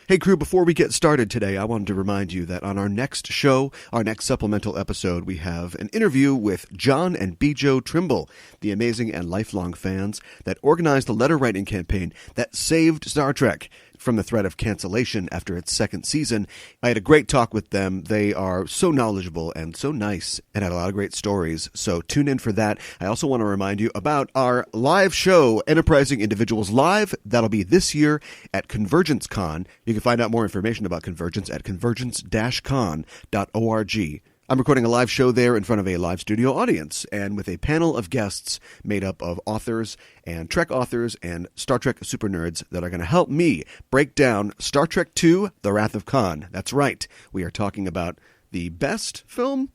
Hey crew, before we get started today, I wanted to remind you that on our next show, our next supplemental episode, we have an interview with John and Bijo Trimble, the amazing and lifelong fans that organized the letter writing campaign that saved Star Trek from the threat of cancellation after its second season. I had a great talk with them. They are so knowledgeable and so nice and had a lot of great stories, so tune in for that. I also want to remind you about our live show, Enterprising Individuals Live. That'll be this year at CONvergence Con. You can find out more information about CONvergence at convergence-con.org. I'm recording a live show there in front of a live studio audience and with a panel of guests made up of authors and Trek authors and Star Trek super nerds that are going to help me break down Star Trek II, The Wrath of Khan. That's right. We are talking about the best film? ?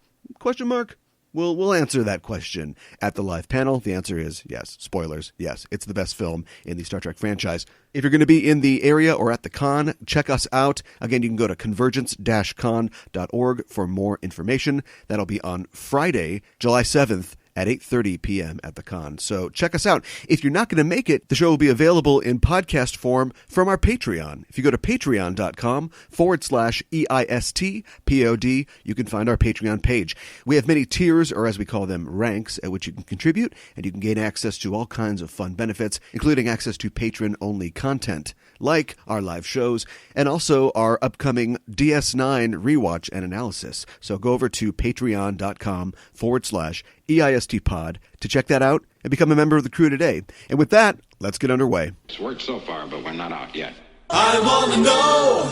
We'll answer that question at the live panel. The answer is yes. Spoilers. Yes, it's the best film in the Star Trek franchise. If you're going to be in the area or at the con, check us out. Again, you can go to convergence-con.org for more information. That'll be on Friday, July 7th at 8:30 p.m. at the con. So check us out. If you're not going to make it, the show will be available in podcast form from our Patreon. If you go to patreon.com/EISTPOD, you can find our Patreon page. We have many tiers, or as we call them, ranks, at which you can contribute, and you can gain access to all kinds of fun benefits, including access to patron-only content, like our live shows, and also our upcoming DS9 rewatch and analysis. So go over to patreon.com/EISTPod to check that out and become a member of the crew today. And with that, let's get underway. It's worked so far, but we're not out yet. I want to know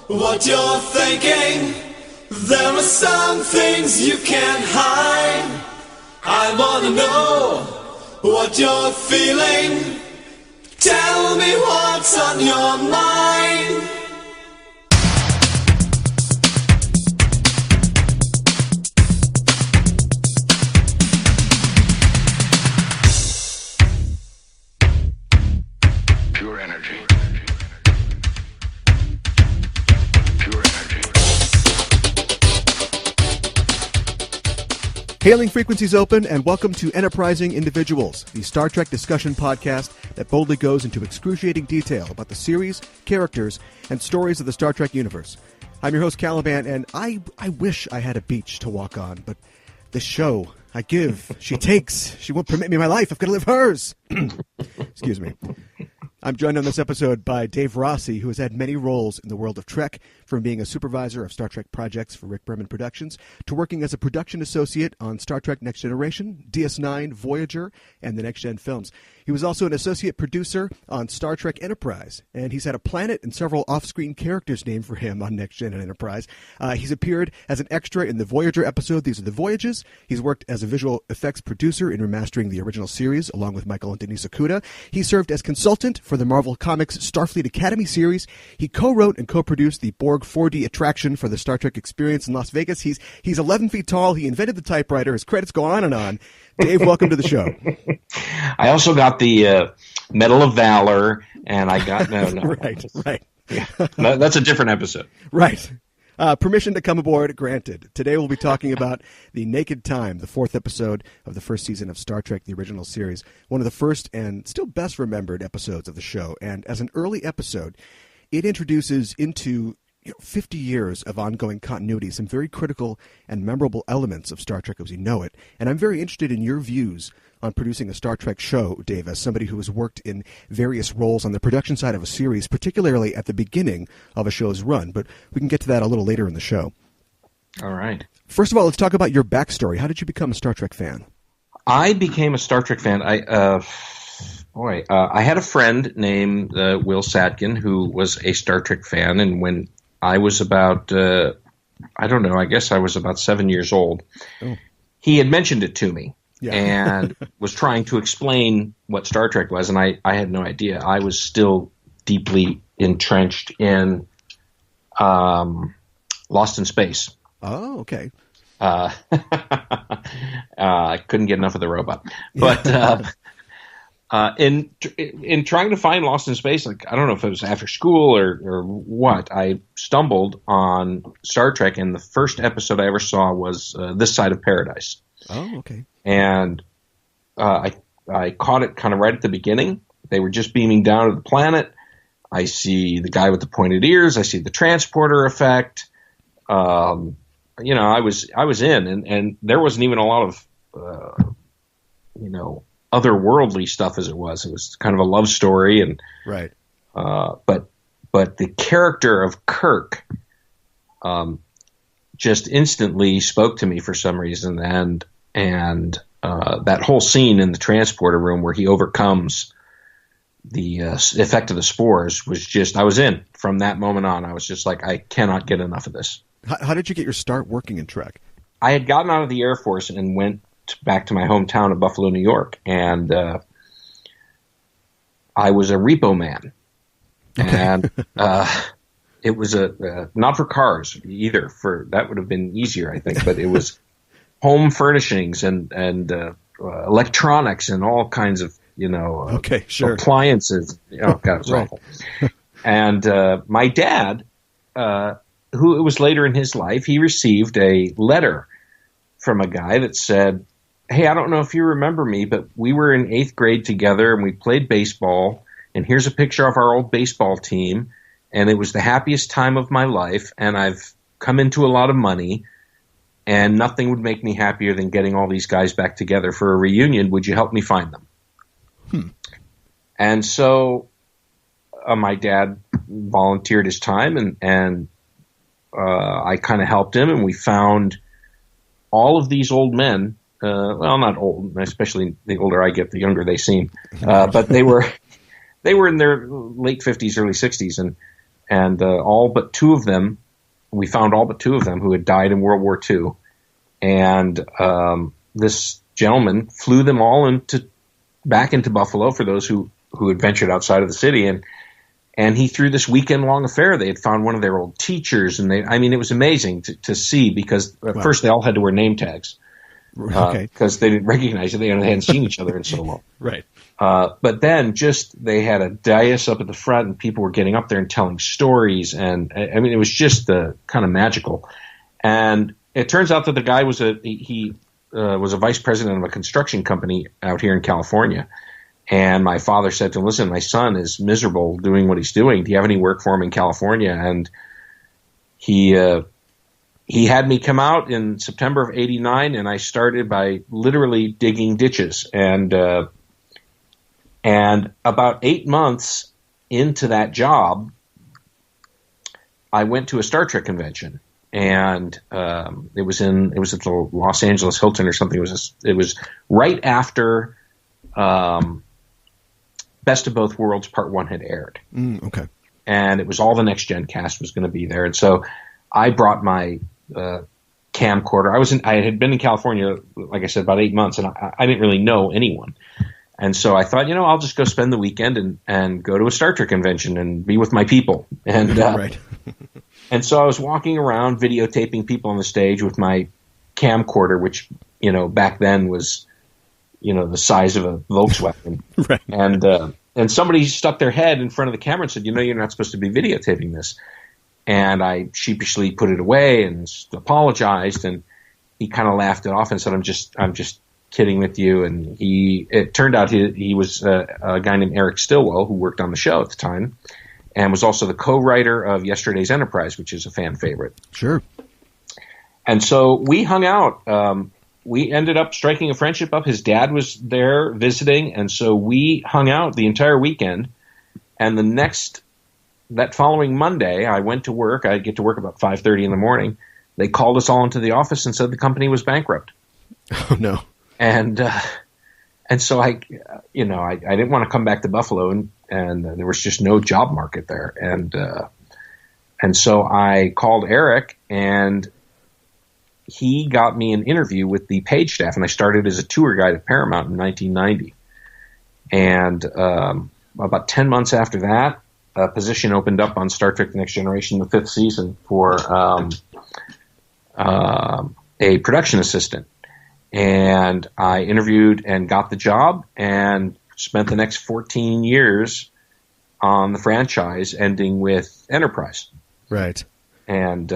what you're thinking. There are some things you can't hide. I want to know what you're feeling. Tell me what's on your mind. Pure energy. Pure energy. Hailing frequencies open, and welcome to Enterprising Individuals, the Star Trek discussion podcast that boldly goes into excruciating detail about the series, characters, and stories of the Star Trek universe. I'm your host, Caliban, and I wish I had a beach to walk on, but this show, I give, she takes. She won't permit me my life. I've got to live hers. Excuse me. I'm joined on this episode by Dave Rossi, who has had many roles in the world of Trek, from being a supervisor of Star Trek projects for Rick Berman Productions to working as a production associate on Star Trek Next Generation, DS9, Voyager, and the Next Gen films. He was also an associate producer on Star Trek Enterprise, and he's had a planet and several off-screen characters named for him on Next Gen and Enterprise. He's appeared as an extra in the Voyager episode, These Are the Voyages. He's worked as a visual effects producer in remastering the original series, along with Michael and Denise Okuda. He served as consultant for the Marvel Comics Starfleet Academy series. He co-wrote and co-produced the Borg 4D attraction for the Star Trek experience in Las Vegas. He's 11 feet tall. He invented the typewriter. His credits go on and on. Dave, welcome to the show. I also got the Medal of Valor, and I got no. Right. Yeah, that's a different episode. Right. Permission to come aboard granted. Today we'll be talking about The Naked Time, the fourth episode of the first season of Star Trek, the original series. One of the first and still best remembered episodes of the show. And as an early episode, it introduces into 50 years of ongoing continuity some very critical and memorable elements of Star Trek as we know it. And I'm very interested in your views on producing a Star Trek show, Dave, as somebody who has worked in various roles on the production side of a series, particularly at the beginning of a show's run. But we can get to that a little later in the show. All right. First of all, let's talk about your backstory. How did you become a Star Trek fan? I became a Star Trek fan. I had a friend named Will Sadkin who was a Star Trek fan, and when I was about, I guess I was about 7 years old, he had mentioned it to me. Yeah. And was trying to explain what Star Trek was, and I had no idea. I was still deeply entrenched in Lost in Space. Oh, okay. I couldn't get enough of the robot. But in trying to find Lost in Space, like I don't know if it was after school or what, I stumbled on Star Trek, and the first episode I ever saw was This Side of Paradise. Oh, okay. And I caught it kind of right at the beginning. They were just beaming down to the planet. I see the guy with the pointed ears. I see the transporter effect. I was in, and there wasn't even a lot of, otherworldly stuff as it was. It was kind of a love story, and Right. But the character of Kirk, just instantly spoke to me for some reason, and that whole scene in the transporter room where he overcomes the effect of the spores was just, I was in from that moment on. I was just like, I cannot get enough of this. How did you get your start working in Trek? I had gotten out of the Air Force and went back to my hometown of Buffalo, New York, and I was a repo man. And it was not for cars either. That would have been easier, I think, but it was home furnishings and electronics and all kinds of appliances. Oh God, it was awful. And my dad, who it was later in his life, he received a letter from a guy that said, "Hey, I don't know if you remember me, but we were in 8th grade together and we played baseball. And here's a picture of our old baseball team. And it was the happiest time of my life. And I've come into a lot of money. And nothing would make me happier than getting all these guys back together for a reunion. Would you help me find them?" And so my dad volunteered his time, and I kind of helped him. And we found all of these old men. Well, not old, especially the older I get, the younger they seem. But they were in their late 50s, early 60s, and all but two of them, we found all but two of them who had died in World War II. And this gentleman flew them all back into Buffalo for those who had ventured outside of the city. And he threw this weekend-long affair. They had found one of their old teachers, and it was amazing to see, because at first they all had to wear name tags. Because they didn't recognize it. They hadn't seen each other in so long. Right. But then they had a dais up at the front, and people were getting up there and telling stories. And it was just kind of magical. And it turns out that the guy was a vice president of a construction company out here in California. And my father said to him, "Listen, my son is miserable doing what he's doing. Do you have any work for him in California?" And he had me come out in September of '89, and I started by literally digging ditches. And about 8 months into that job, I went to a Star Trek convention, and it was at the Los Angeles Hilton or something. It was right after Best of Both Worlds Part 1 had aired. Okay. And it was all the Next Gen cast was going to be there, and so I brought my camcorder. I had been in California, like I said, about 8 months, and I didn't really know anyone. And so I thought, I'll just go spend the weekend and go to a Star Trek convention and be with my people. And right. And so I was walking around videotaping people on the stage with my camcorder, which, back then was, the size of a Volkswagen. Right. And somebody stuck their head in front of the camera and said, "You're not supposed to be videotaping this." And I sheepishly put it away and apologized, and he kind of laughed it off and said, I'm just kidding with you." And it turned out he was a guy named Eric Stillwell, who worked on the show at the time, and was also the co-writer of Yesterday's Enterprise, which is a fan favorite. Sure. And so we hung out. We ended up striking a friendship up. His dad was there visiting, and so we hung out the entire weekend. And that following Monday, I went to work. I'd get to work about 5:30 in the morning. They called us all into the office and said the company was bankrupt. Oh no! And so I didn't want to come back to Buffalo, and there was just no job market there. And so I called Eric, and he got me an interview with the page staff, and I started as a tour guide at Paramount in 1990. And about 10 months after that, a position opened up on Star Trek: The Next Generation, the 5th season, for a production assistant. And I interviewed and got the job and spent the next 14 years on the franchise, ending with Enterprise. Right. And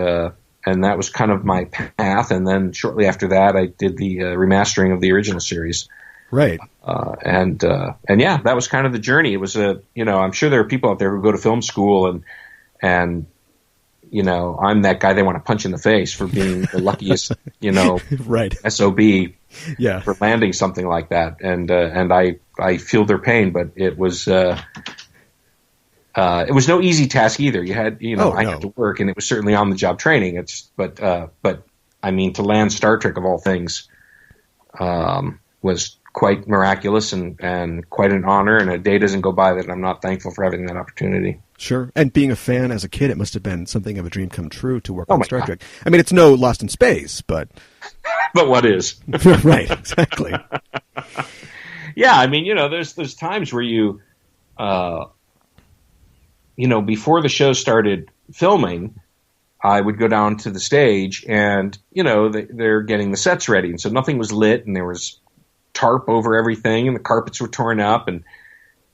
that was kind of my path. And then shortly after that, I did the remastering of the original series Right. And yeah, that was kind of the journey. It was I'm sure there are people out there who go to film school and I'm that guy they want to punch in the face for being the luckiest, right. SOB for landing something like that. And I feel their pain, but it was no easy task either. You had, I had to work, and it was certainly on the job training. But I mean, to land Star Trek of all things, was quite miraculous and quite an honor, and a day doesn't go by that I'm not thankful for having that opportunity. Sure. And being a fan as a kid, it must have been something of a dream come true to work on Star Trek. I mean, it's no Lost in Space, but... But what is? Right, exactly. Yeah, I mean, there's times where you, before the show started filming, I would go down to the stage and, they're getting the sets ready. And so nothing was lit, and there was tarp over everything, and the carpets were torn up,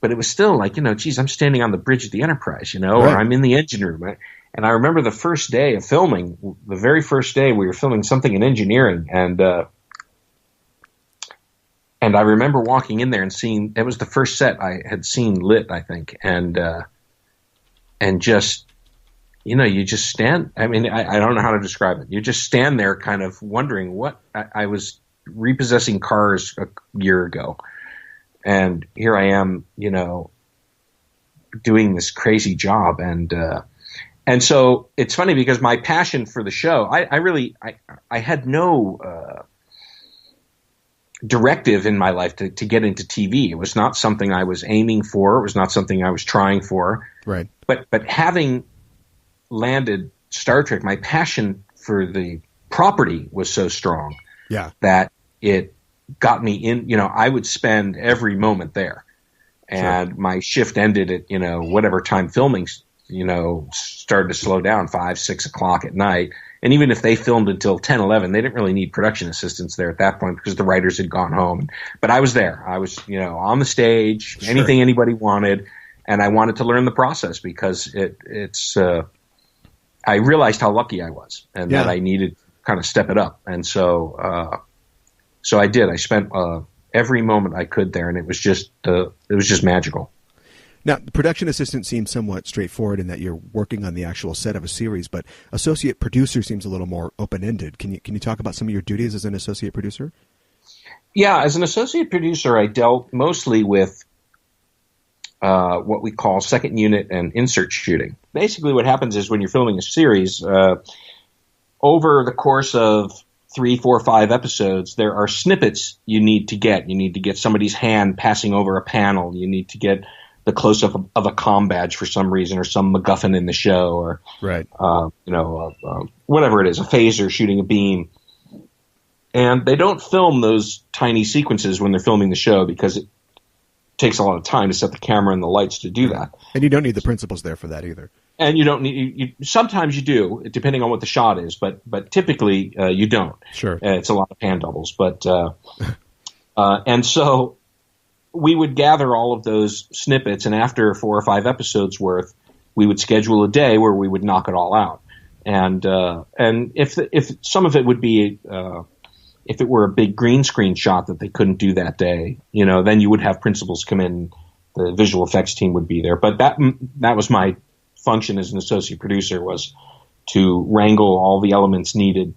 but it was still like, geez, I'm standing on the bridge of the Enterprise, right. Or I'm in the engine room. And I remember the first day of filming, the very first day we were filming something in engineering, and I remember walking in there and seeing, it was the first set I had seen lit, I think, and just, you just stand, I mean, I don't know how to describe it. You just stand there kind of wondering what, I was repossessing cars a year ago, and here I am, doing this crazy job. And so it's funny because my passion for the show, I had no directive in my life to get into TV. It was not something I was aiming for. It was not something I was trying for. Right. But having landed Star Trek, my passion for the property was so strong that it got me in, I would spend every moment there. And my shift ended at, whatever time filming, started to slow down, 5, 6 o'clock at night. And even if they filmed until 10, 11, they didn't really need production assistants there at that point because the writers had gone home. But I was there. I was, on the stage, anything anybody wanted. And I wanted to learn the process because I realized how lucky I was and that I needed to kind of step it up. And so I did. I spent every moment I could there, and it was just magical. Now, the production assistant seems somewhat straightforward in that you're working on the actual set of a series, but associate producer seems a little more open-ended. Can you talk about some of your duties as an associate producer? Yeah, as an associate producer, I dealt mostly with what we call second unit and insert shooting. Basically, what happens is when you're filming a series, over the course of 3, 4, 5 episodes, there are snippets you need to get. You need to get somebody's hand passing over a panel. You need to get the close-up of a comm badge for some reason, or some MacGuffin in the show, or whatever it is, a phaser shooting a beam. And they don't film those tiny sequences when they're filming the show because it takes a lot of time to set the camera and the lights to do that. And you don't need the principals there for that either. And you don't need. Sometimes you do, depending on what the shot is, but typically you don't. Sure, it's a lot of hand doubles, but and so we would gather all of those snippets, and after 4 or 5 episodes worth, we would schedule a day where we would knock it all out. And if some of it would be if it were a big green screen shot that they couldn't do that day, then you would have principals come in. The visual effects team would be there, but that was my function as an associate producer, was to wrangle all the elements needed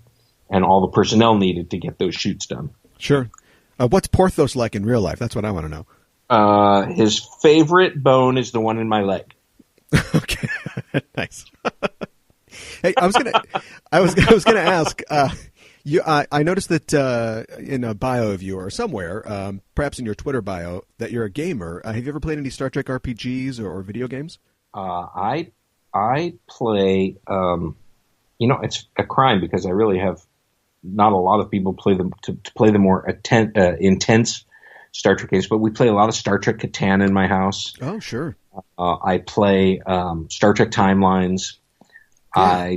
and all the personnel needed to get those shoots done. Sure. What's Porthos like in real life? That's what I want to know. His favorite bone is the one in my leg. Okay, nice. Hey, I was gonna ask. I noticed that in a bio of you or somewhere, perhaps in your Twitter bio, that you're a gamer. Have you ever played any Star Trek RPGs or video games? I play. It's a crime because I really have not a lot of people play them to play the more intense Star Trek games, but we play a lot of Star Trek Catan in my house. Oh, sure. I play Star Trek Timelines. Yeah.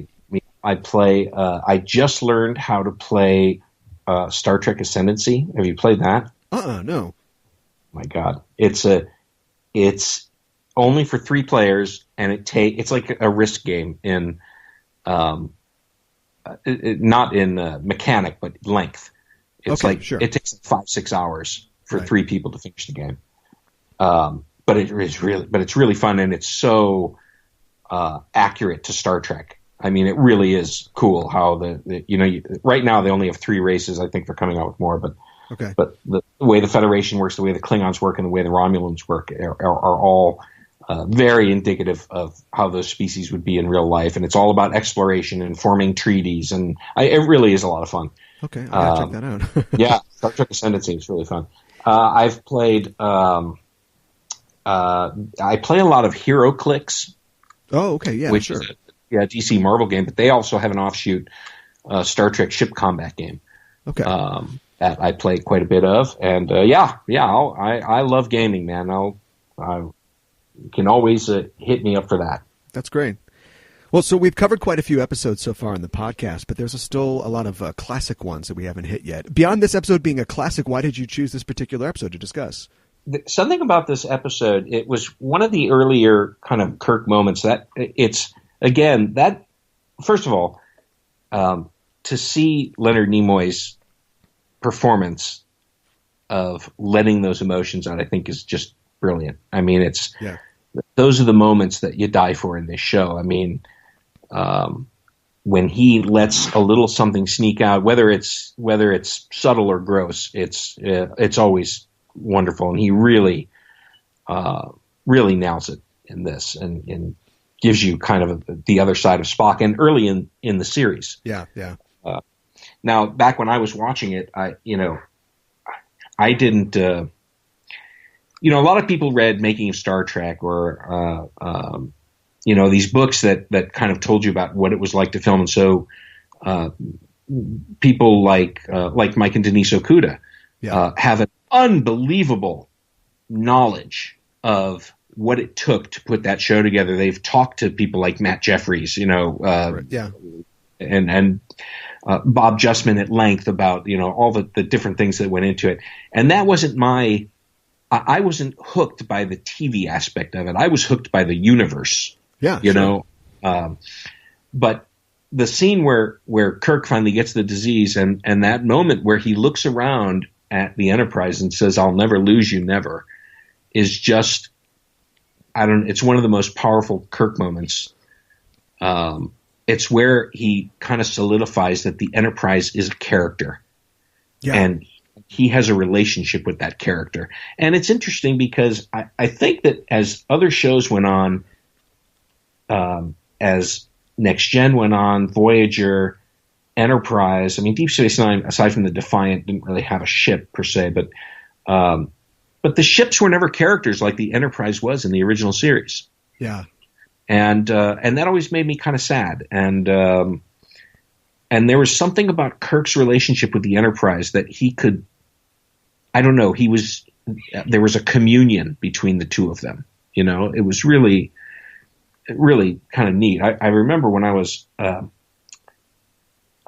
I play. I just learned how to play Star Trek Ascendancy. Have you played that? No. My God, it's only for 3 players, and it's like a risk game in not in mechanic but length. It's okay, sure. It takes 5-6 hours for 3 people to finish the game. But it's really fun, and it's so accurate to Star Trek. I mean, it really is cool how right now they only have 3 races. I think they're coming out with more, but the way the Federation works, the way the Klingons work, and the way the Romulans work are all very indicative of how those species would be in real life. And it's all about exploration and forming treaties, and it really is a lot of fun. Okay, I gotta check that out. Yeah, Star Trek Ascendancy is really fun. I've played. I play a lot of HeroClix. Oh, okay, yeah, which sure. is a DC Marvel game, but they also have an offshoot Star Trek ship combat game. Okay. That I play quite a bit of, and I love gaming, man. You can always hit me up for that. That's great. Well, so we've covered quite a few episodes so far in the podcast, but there's still a lot of classic ones that we haven't hit yet. Beyond this episode being a classic, why did you choose this particular episode to discuss? Something about this episode, it was one of the earlier kind of Kirk moments that it's, again, that, first of all, to see Leonard Nimoy's performance of letting those emotions out, I think is just brilliant. I mean, those are the moments that you die for in this show. I mean, when he lets a little something sneak out, whether it's subtle or gross, it's always wonderful, and he really nails it in this, and gives you kind of the other side of Spock, and early in the series. Yeah. Now, back when I was watching it, I didn't. A lot of people read Making of Star Trek, or these books that kind of told you about what it was like to film, and so people like Mike and Denise Okuda have an unbelievable knowledge of what it took to put that show together. They've talked to people like Matt Jeffries, and Bob Justman at length about all the different things that went into it. And that wasn't I wasn't hooked by the TV aspect of it. I was hooked by the universe. Yeah, But the scene where Kirk finally gets the disease, and that moment where he looks around at the Enterprise and says, "I'll never lose you, never," is just, it's one of the most powerful Kirk moments. It's where he kind of solidifies that the Enterprise is a character. Yeah. And he has a relationship with that character. And it's interesting because I think that as other shows went on, as Next Gen went on, Voyager, Enterprise, I mean, Deep Space Nine, aside from the Defiant, didn't really have a ship per se, but the ships were never characters like the Enterprise was in the original series. Yeah. And that always made me kind of sad. And there was something about Kirk's relationship with the Enterprise that he could, I don't know, there was a communion between the two of them. It was really, really kind of neat. I remember when I was,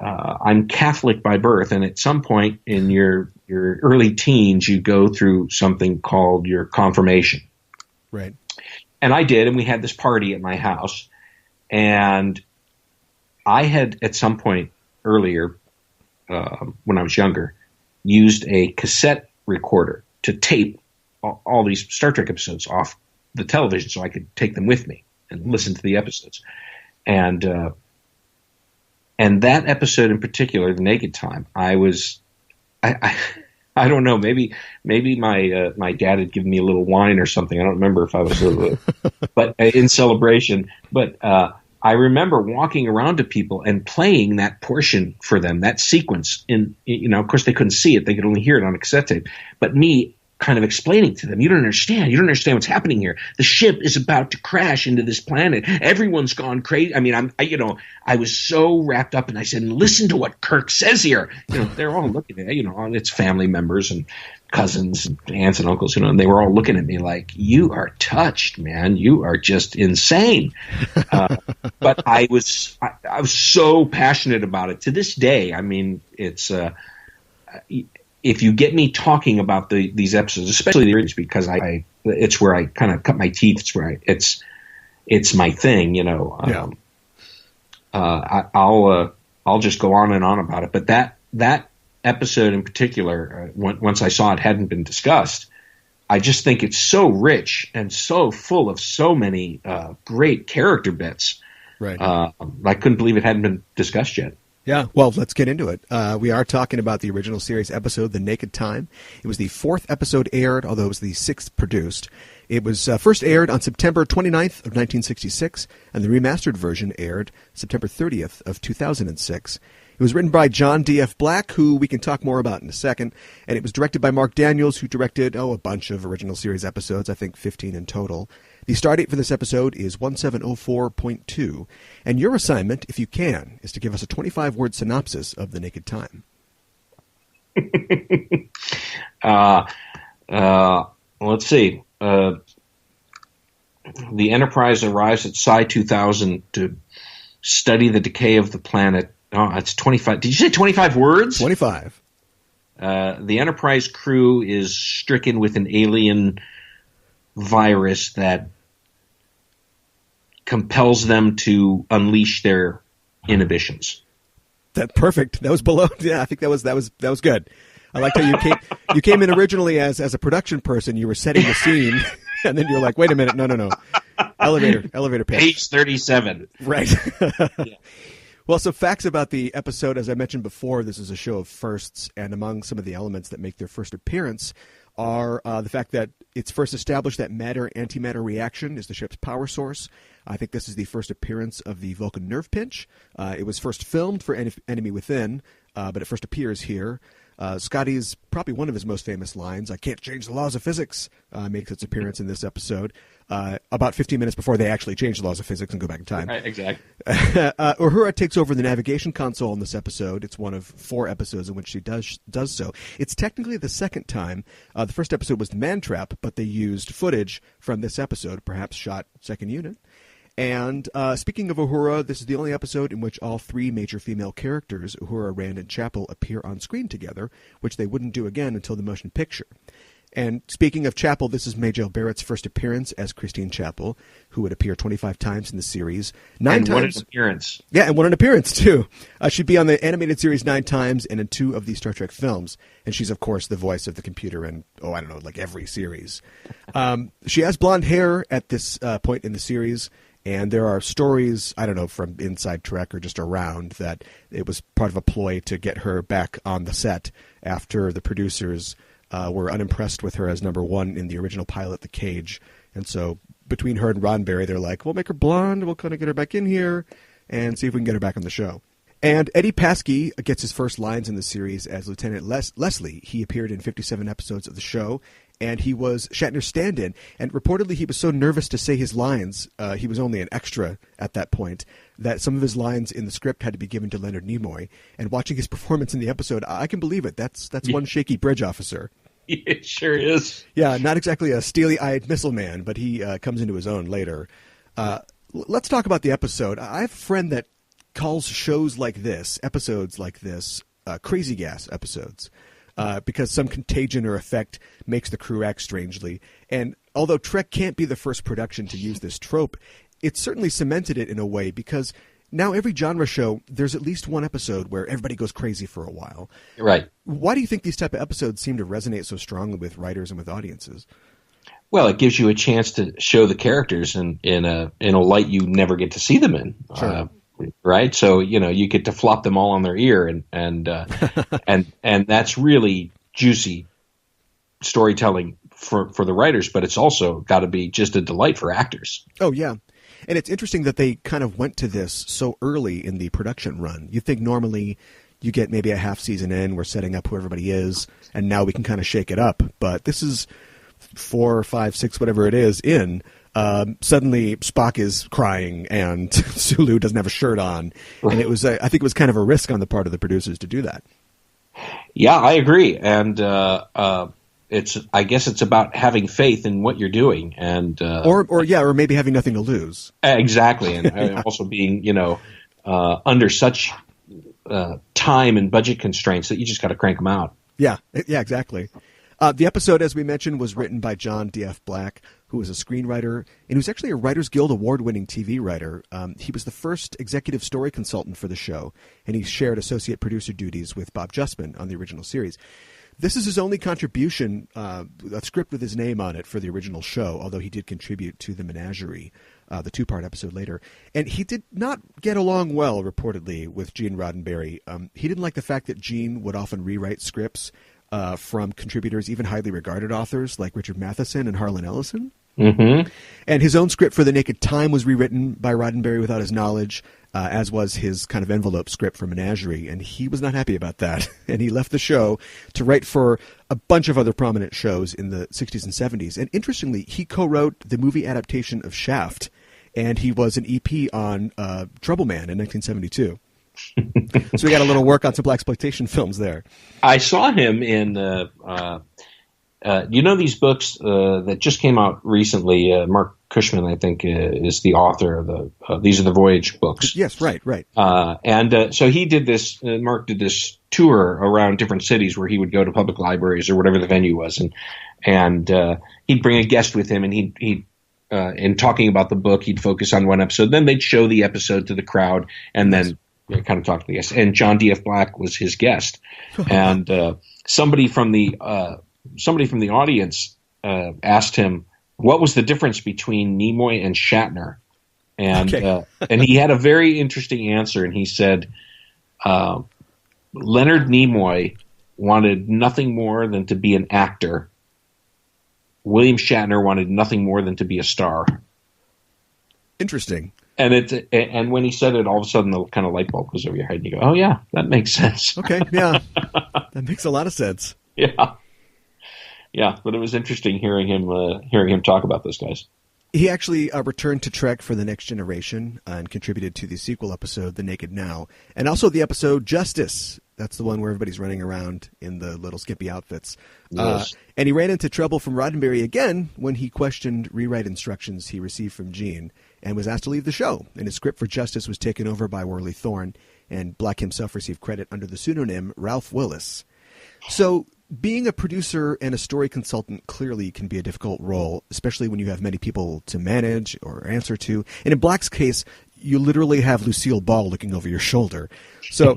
I'm Catholic by birth, and at some point in your early teens, you go through something called your confirmation. Right. And I did, and we had this party at my house, and I had at some point earlier, when I was younger, used a cassette recorder to tape all these Star Trek episodes off the television so I could take them with me and listen to the episodes. And that episode in particular, The Naked Time, I don't know. Maybe my dad had given me a little wine or something. I don't remember if I was, but in celebration. But I remember walking around to people and playing that portion for them, that sequence. Of course, they couldn't see it; they could only hear it on a cassette tape. But me kind of explaining to them, you don't understand what's happening here. The ship is about to crash into this planet. Everyone's gone crazy. I mean, I was so wrapped up, and I said, listen to what Kirk says here. They're all looking at it, it's family members and cousins and aunts and uncles, and they were all looking at me like, you are touched, man. You are just insane. But I was so passionate about it to this day. I mean, it's, if you get me talking about these episodes, especially the series, because it's where I kind of cut my teeth. It's where it's my thing, I'll just go on and on about it. But that episode in particular, once I saw it hadn't been discussed, I just think it's so rich and so full of so many great character bits. Right. I couldn't believe it hadn't been discussed yet. Yeah, well, let's get into it. We are talking about the original series episode, The Naked Time. It was the 4th episode aired, although it was the 6th produced. It was first aired on September 29th of 1966, and the remastered version aired September 30th of 2006. It was written by John D.F. Black, who we can talk more about in a second, and it was directed by Mark Daniels, who directed, a bunch of original series episodes, I think 15 in total. The stardate for this episode is 1704.2, and your assignment, if you can, is to give us a 25-word synopsis of The Naked Time. Let's see. The Enterprise arrives at Psi 2000 to study the decay of the planet. Oh, it's 25. Did you say 25 words? 25. The Enterprise crew is stricken with an alien virus that compels them to unleash their inhibitions. That perfect. That was below. Yeah, I think that was good. I liked how you came in originally as a production person. You were setting the scene, and then you're like, wait a minute, no. Elevator pitch. Page 37. Right. Yeah. Well, some facts about the episode. As I mentioned before, this is a show of firsts, and among some of the elements that make their first appearance are the fact that it's first established that matter-antimatter reaction is the ship's power source. I think this is the first appearance of the Vulcan nerve pinch. It was first filmed for Enemy Within, but it first appears here. Scotty's probably one of his most famous lines, "I can't change the laws of physics," makes its appearance in this episode, about 15 minutes before they actually change the laws of physics and go back in time. Right, exactly. Uhura takes over the navigation console in this episode. It's one of 4 episodes in which she does so. It's technically the second time. The first episode was the Man Trap, but they used footage from this episode, perhaps shot second unit. And speaking of Uhura, this is the only episode in which all 3 major female characters, Uhura, Rand, and Chapel, appear on screen together, which they wouldn't do again until the motion picture. And speaking of Chapel, this is Majel Barrett's first appearance as Christine Chapel, who would appear 25 times in the series. 9 times. What an appearance. Yeah, and what an appearance, too. She'd be on the animated series 9 times and in 2 of the Star Trek films. And she's, of course, the voice of the computer in, every series. She has blonde hair at this point in the series. And there are stories, I don't know, from inside Trek or just around, that it was part of a ploy to get her back on the set after the producers were unimpressed with her as number 1 in the original pilot, The Cage. And so between her and Roddenberry, they're like, we'll make her blonde, we'll kind of get her back in here and see if we can get her back on the show. And Eddie Paskey gets his first lines in the series as Lieutenant Leslie. He appeared in 57 episodes of the show, and he was Shatner's stand-in. And reportedly, he was so nervous to say his lines, he was only an extra at that point, that some of his lines in the script had to be given to Leonard Nimoy. And watching his performance in the episode, I can believe it. That's one shaky bridge officer. It sure is. Yeah, not exactly a steely-eyed missile man, but he comes into his own later. Let's talk about the episode. I have a friend that calls shows like this, episodes like this, crazy gas episodes, because some contagion or effect makes the crew act strangely. And although Trek can't be the first production to use this trope, it certainly cemented it in a way, because now every genre show, there's at least one episode where everybody goes crazy for a while. Right. Why do you think these type of episodes seem to resonate so strongly with writers and with audiences? Well, it gives you a chance to show the characters in a light you never get to see them in. Sure. Right, so you get to flop them all on their ear, and that's really juicy storytelling for the writers. But it's also got to be just a delight for actors. Oh yeah, and it's interesting that they kind of went to this so early in the production run. You think normally you get maybe a half season in, we're setting up who everybody is, and now we can kind of shake it up. But this is 4, 5, 6, whatever it is in. Suddenly Spock is crying and Sulu doesn't have a shirt on. And it was, I think it was kind of a risk on the part of the producers to do that. Yeah, I agree. And, I guess it's about having faith in what you're doing and, or maybe having nothing to lose. Exactly. And also being, under such, time and budget constraints that you just got to crank them out. Yeah, exactly. The episode, as we mentioned, was written by John D.F. Black, who was a screenwriter and who's actually a Writers Guild award-winning TV writer. He was the first executive story consultant for the show, and he shared associate producer duties with Bob Justman on the original series. This is his only contribution, a script with his name on it for the original show, although he did contribute to the Menagerie, the two-part episode later. And he did not get along well, reportedly, with Gene Roddenberry. He didn't like the fact that Gene would often rewrite scripts from contributors, even highly regarded authors like Richard Matheson and Harlan Ellison. Mm-hmm. And his own script for The Naked Time was rewritten by Roddenberry without his knowledge, as was his kind of envelope script for Menagerie, and he was not happy about that. And he left the show to write for a bunch of other prominent shows in the 60s and 70s. And interestingly, he co-wrote the movie adaptation of Shaft, and he was an EP on Trouble Man in 1972. So we got a little work on some blaxploitation films there. I saw him in you know these books that just came out recently. Mark Cushman, I think, is the author of the These Are the Voyage books. Yes, right. So he did this. Mark did this tour around different cities where he would go to public libraries or whatever the venue was, and he'd bring a guest with him, and he'd in talking about the book, he'd focus on one episode. Then they'd show the episode to the crowd, and then kind of talk to the guest. And John D.F. Black was his guest, and somebody from the audience asked him what was the difference between Nimoy and Shatner, and and he had a very interesting answer, and he said Leonard Nimoy wanted nothing more than to be an actor. William Shatner wanted nothing more than to be a star. Interesting. And when he said it, all of a sudden the kind of light bulb goes over your head, and you go, "Oh yeah, that makes sense." Okay, yeah, that makes a lot of sense. Yeah. But it was interesting hearing him talk about those guys. He actually returned to Trek for The Next Generation and contributed to the sequel episode, The Naked Now, and also the episode Justice. That's the one where everybody's running around in the little skimpy outfits. Yes. And he ran into trouble from Roddenberry again when he questioned rewrite instructions he received from Gene and was asked to leave the show. And his script for Justice was taken over by Worley Thorne, and Black himself received credit under the pseudonym Ralph Willis. So being a producer and a story consultant clearly can be a difficult role, especially when you have many people to manage or answer to. And in Black's case, you literally have Lucille Ball looking over your shoulder. So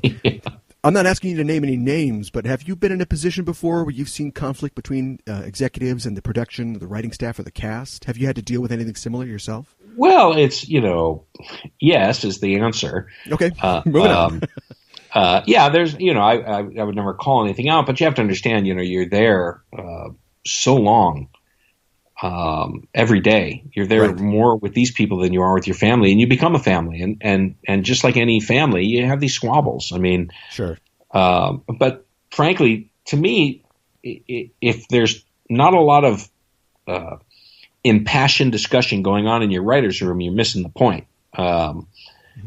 I'm not asking you to name any names, but have you been in a position before where you've seen conflict between executives and the production, the writing staff, or the cast? Have you had to deal with anything similar yourself? Well, it's, yes is the answer. Okay, moving on. There's, I would never call anything out, but you have to understand, you're there so long every day. You're there more with these people than you are with your family, and you become a family. And just like any family, you have these squabbles. I mean, sure. But frankly, to me, if there's not a lot of impassioned discussion going on in your writer's room, you're missing the point.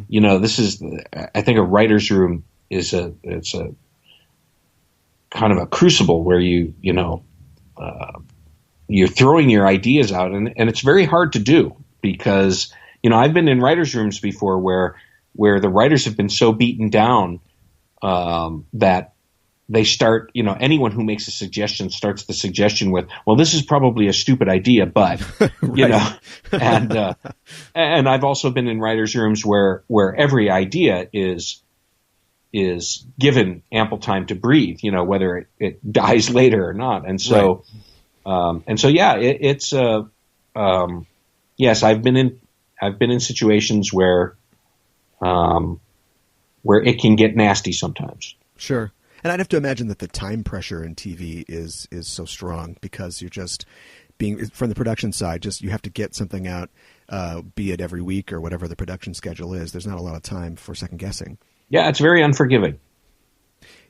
This is, I think a writer's room it's a kind of a crucible where you're throwing your ideas out, and it's very hard to do because, I've been in writers' rooms before where the writers have been so beaten down that they start, anyone who makes a suggestion starts the suggestion with, well, this is probably a stupid idea, but, and I've also been in writers' rooms where every idea is given ample time to breathe, whether it dies later or not. And so, yes, I've been in situations where it can get nasty sometimes. Sure. And I'd have to imagine that the time pressure in TV is so strong because you're just being, from the production side, just you have to get something out, be it every week or whatever the production schedule is. There's not a lot of time for second guessing. Yeah, it's very unforgiving.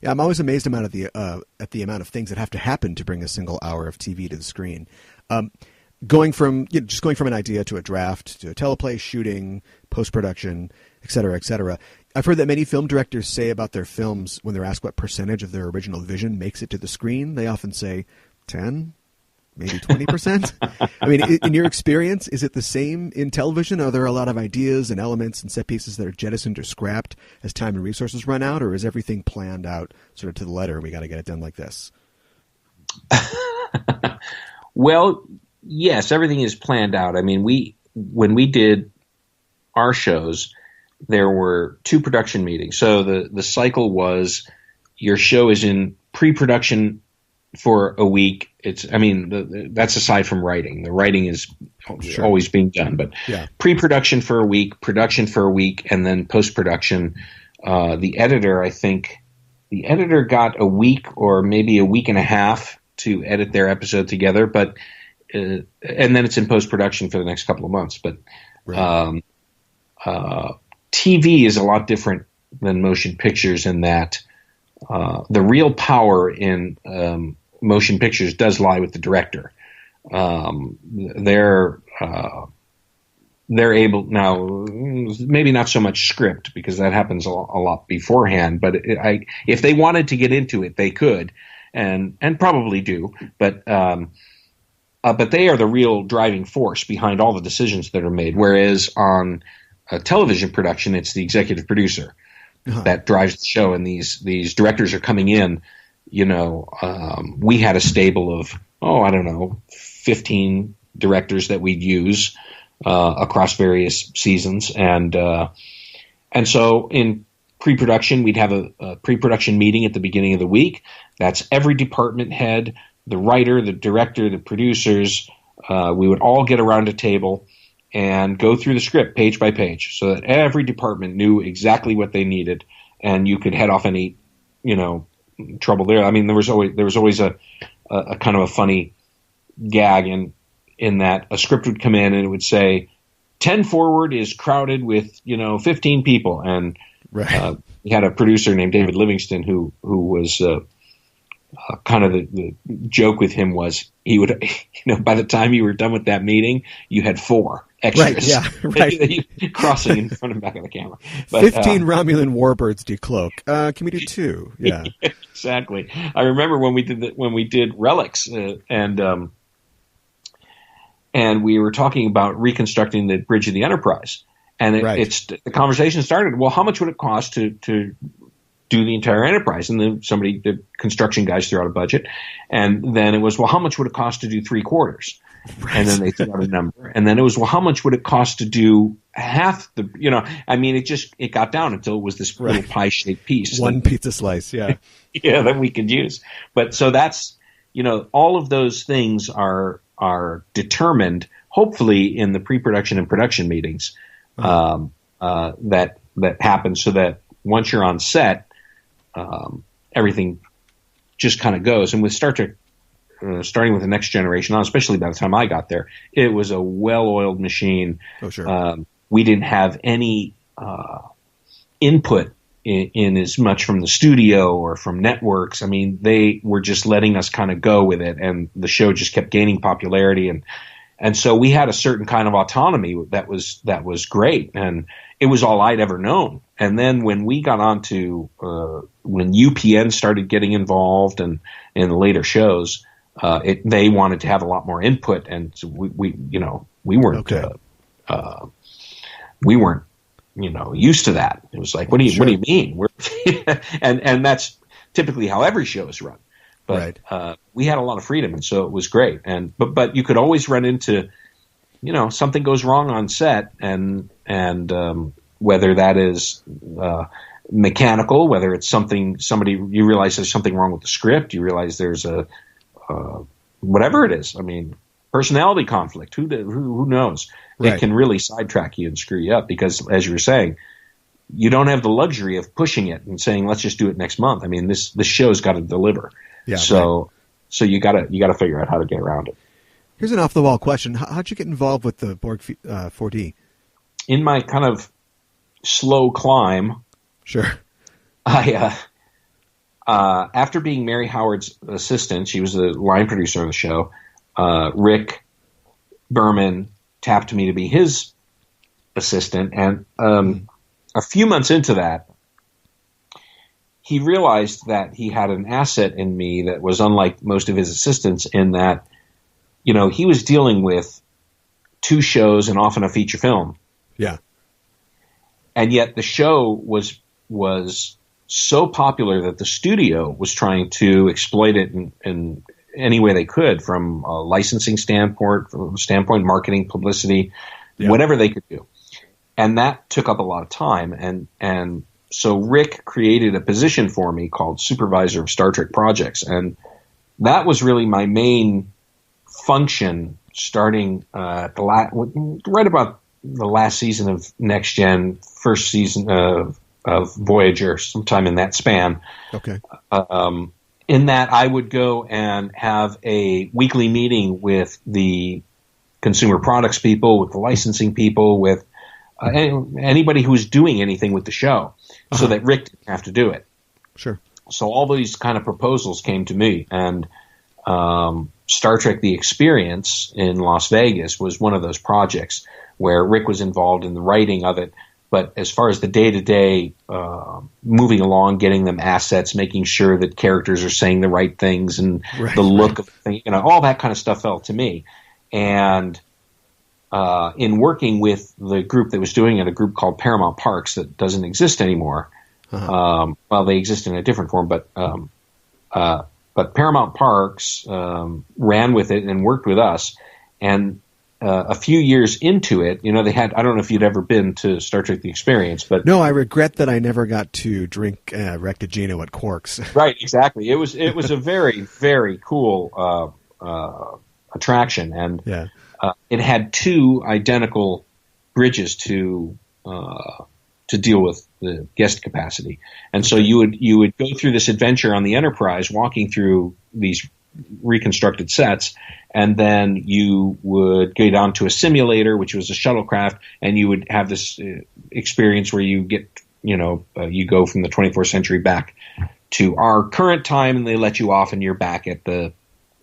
Yeah, I'm always amazed at the amount of things that have to happen to bring a single hour of TV to the screen. Going from an idea to a draft to a teleplay, shooting, post-production, et cetera, et cetera. I've heard that many film directors say about their films when they're asked what percentage of their original vision makes it to the screen, they often say 10, maybe 20%. I mean, in your experience, is it the same in television? Are there a lot of ideas and elements and set pieces that are jettisoned or scrapped as time and resources run out, or is everything planned out sort of to the letter and we got to get it done like this? Well, yes, everything is planned out. I mean, when we did our shows, there were 2 production meetings. So the cycle was your show is in pre-production for a week. That's aside from writing. The writing is always being done, but pre-production for a week, production for a week, and then post-production. The editor got a week or maybe a week and a half to edit their episode together, but and then it's in post-production for the next couple of months. But TV is a lot different than motion pictures in that the real power in motion pictures does lie with the director. They're able now, maybe not so much script because that happens a lot beforehand. But if they wanted to get into it, they could, and probably do. But they are the real driving force behind all the decisions that are made. Whereas on a television production, it's the executive producer that drives the show, and these directors are coming in. We had a stable of 15 directors that we'd use across various seasons, and so in pre-production we'd have a pre-production meeting at the beginning of the week. That's every department head, the writer, the director, the producers. We would all get around a table and go through the script page by page, so that every department knew exactly what they needed, and you could head off any trouble there. I mean, there was always a kind of a funny gag in that a script would come in and it would say 10 forward is crowded with 15 people, and we had a producer named David Livingston who was kind of the joke with him was he would by the time you were done with that meeting you had 4 extras crossing in front and back of the camera. But, 15 Romulan warbirds decloak. Can we do 2? Yeah. Exactly. I remember when we did Relics and we were talking about reconstructing the bridge of the Enterprise, and the conversation started. Well, how much would it cost to do the entire Enterprise? And then the construction guys threw out a budget, and then it was, well, how much would it cost to do 3/4? And then they threw out a number, and then it was, well, how much would it cost to do half the? It got down until it was this little pie-shaped piece, one pizza slice, that we could use. But so that's all of those things are determined, hopefully, in the pre-production and production meetings that happen, so that once you're on set, everything just kind of goes. And with Star Trek, starting with the Next Generation on, especially by the time I got there, it was a well-oiled machine. Oh, sure. We didn't have any input in as much from the studio or from networks. I mean, they were just letting us kind of go with it, and the show just kept gaining popularity, and so we had a certain kind of autonomy that was great, and it was all I'd ever known. And then when we got on to when UPN started getting involved and in the later shows, they wanted to have a lot more input, and so we weren't used to that. It was like, what do you mean? And that's typically how every show is run. But we had a lot of freedom, and so it was great. But you could always run into, something goes wrong on set, and whether that is mechanical, whether it's you realize there's something wrong with the script, you realize there's whatever it is. I mean, personality conflict. Who knows? It can really sidetrack you and screw you up because, as you were saying, you don't have the luxury of pushing it and saying, let's just do it next month. I mean, this show's got to deliver. Yeah, so you gotta figure out how to get around it. Here's an off the wall question: how'd you get involved with the Borg 4D? In my kind of slow climb, sure. I after being Mary Howard's assistant, she was the line producer of the show. Rick Berman tapped me to be his assistant, and a few months into that, he realized that he had an asset in me that was unlike most of his assistants in that, he was dealing with 2 shows and often a feature film. Yeah. And yet the show was so popular that the studio was trying to exploit it and any way they could, from a licensing standpoint, marketing, publicity, whatever they could do. And that took up a lot of time. And so Rick created a position for me called Supervisor of Star Trek Projects. And that was really my main function starting right about the last season of Next Gen, first season of Voyager, sometime in that span. Okay. In that I would go and have a weekly meeting with the consumer products people, with the licensing people, with anybody who was doing anything with the show, so that Rick didn't have to do it. Sure. So all these kind of proposals came to me, and Star Trek The Experience in Las Vegas was one of those projects where Rick was involved in the writing of it. But as far as the day-to-day moving along, getting them assets, making sure that characters are saying the right things, and the look of things, all that kind of stuff fell to me. And in working with the group that was doing it, a group called Paramount Parks that doesn't exist anymore. Well, they exist in a different form, but Paramount Parks ran with it and worked with us. And a few years into it, they had, I don't know if you'd ever been to Star Trek The Experience, but no, I regret that I never got to drink Rectigino at Quark's. Right, exactly. It was a very, very cool attraction, and it had two identical bridges to deal with the guest capacity, and so you would go through this adventure on the Enterprise, walking through these reconstructed sets, and then you would get onto a simulator, which was a shuttlecraft, and you would have this experience where you get, you go from the 24th century back to our current time, and they let you off, and you're back at the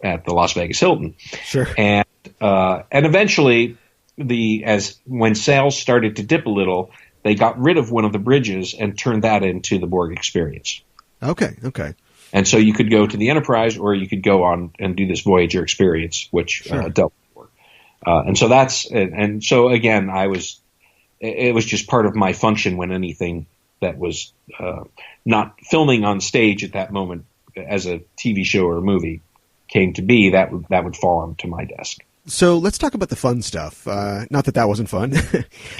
Las Vegas Hilton. Sure. And eventually, when sales started to dip a little, they got rid of one of the bridges and turned that into the Borg Experience. Okay. And so you could go to the Enterprise, or you could go on and do this Voyager Experience, which dealt with Borg. And so so again, it was just part of my function when anything that was not filming on stage at that moment as a TV show or a movie came to be, that would fall onto my desk. So let's talk about the fun stuff. Not that wasn't fun.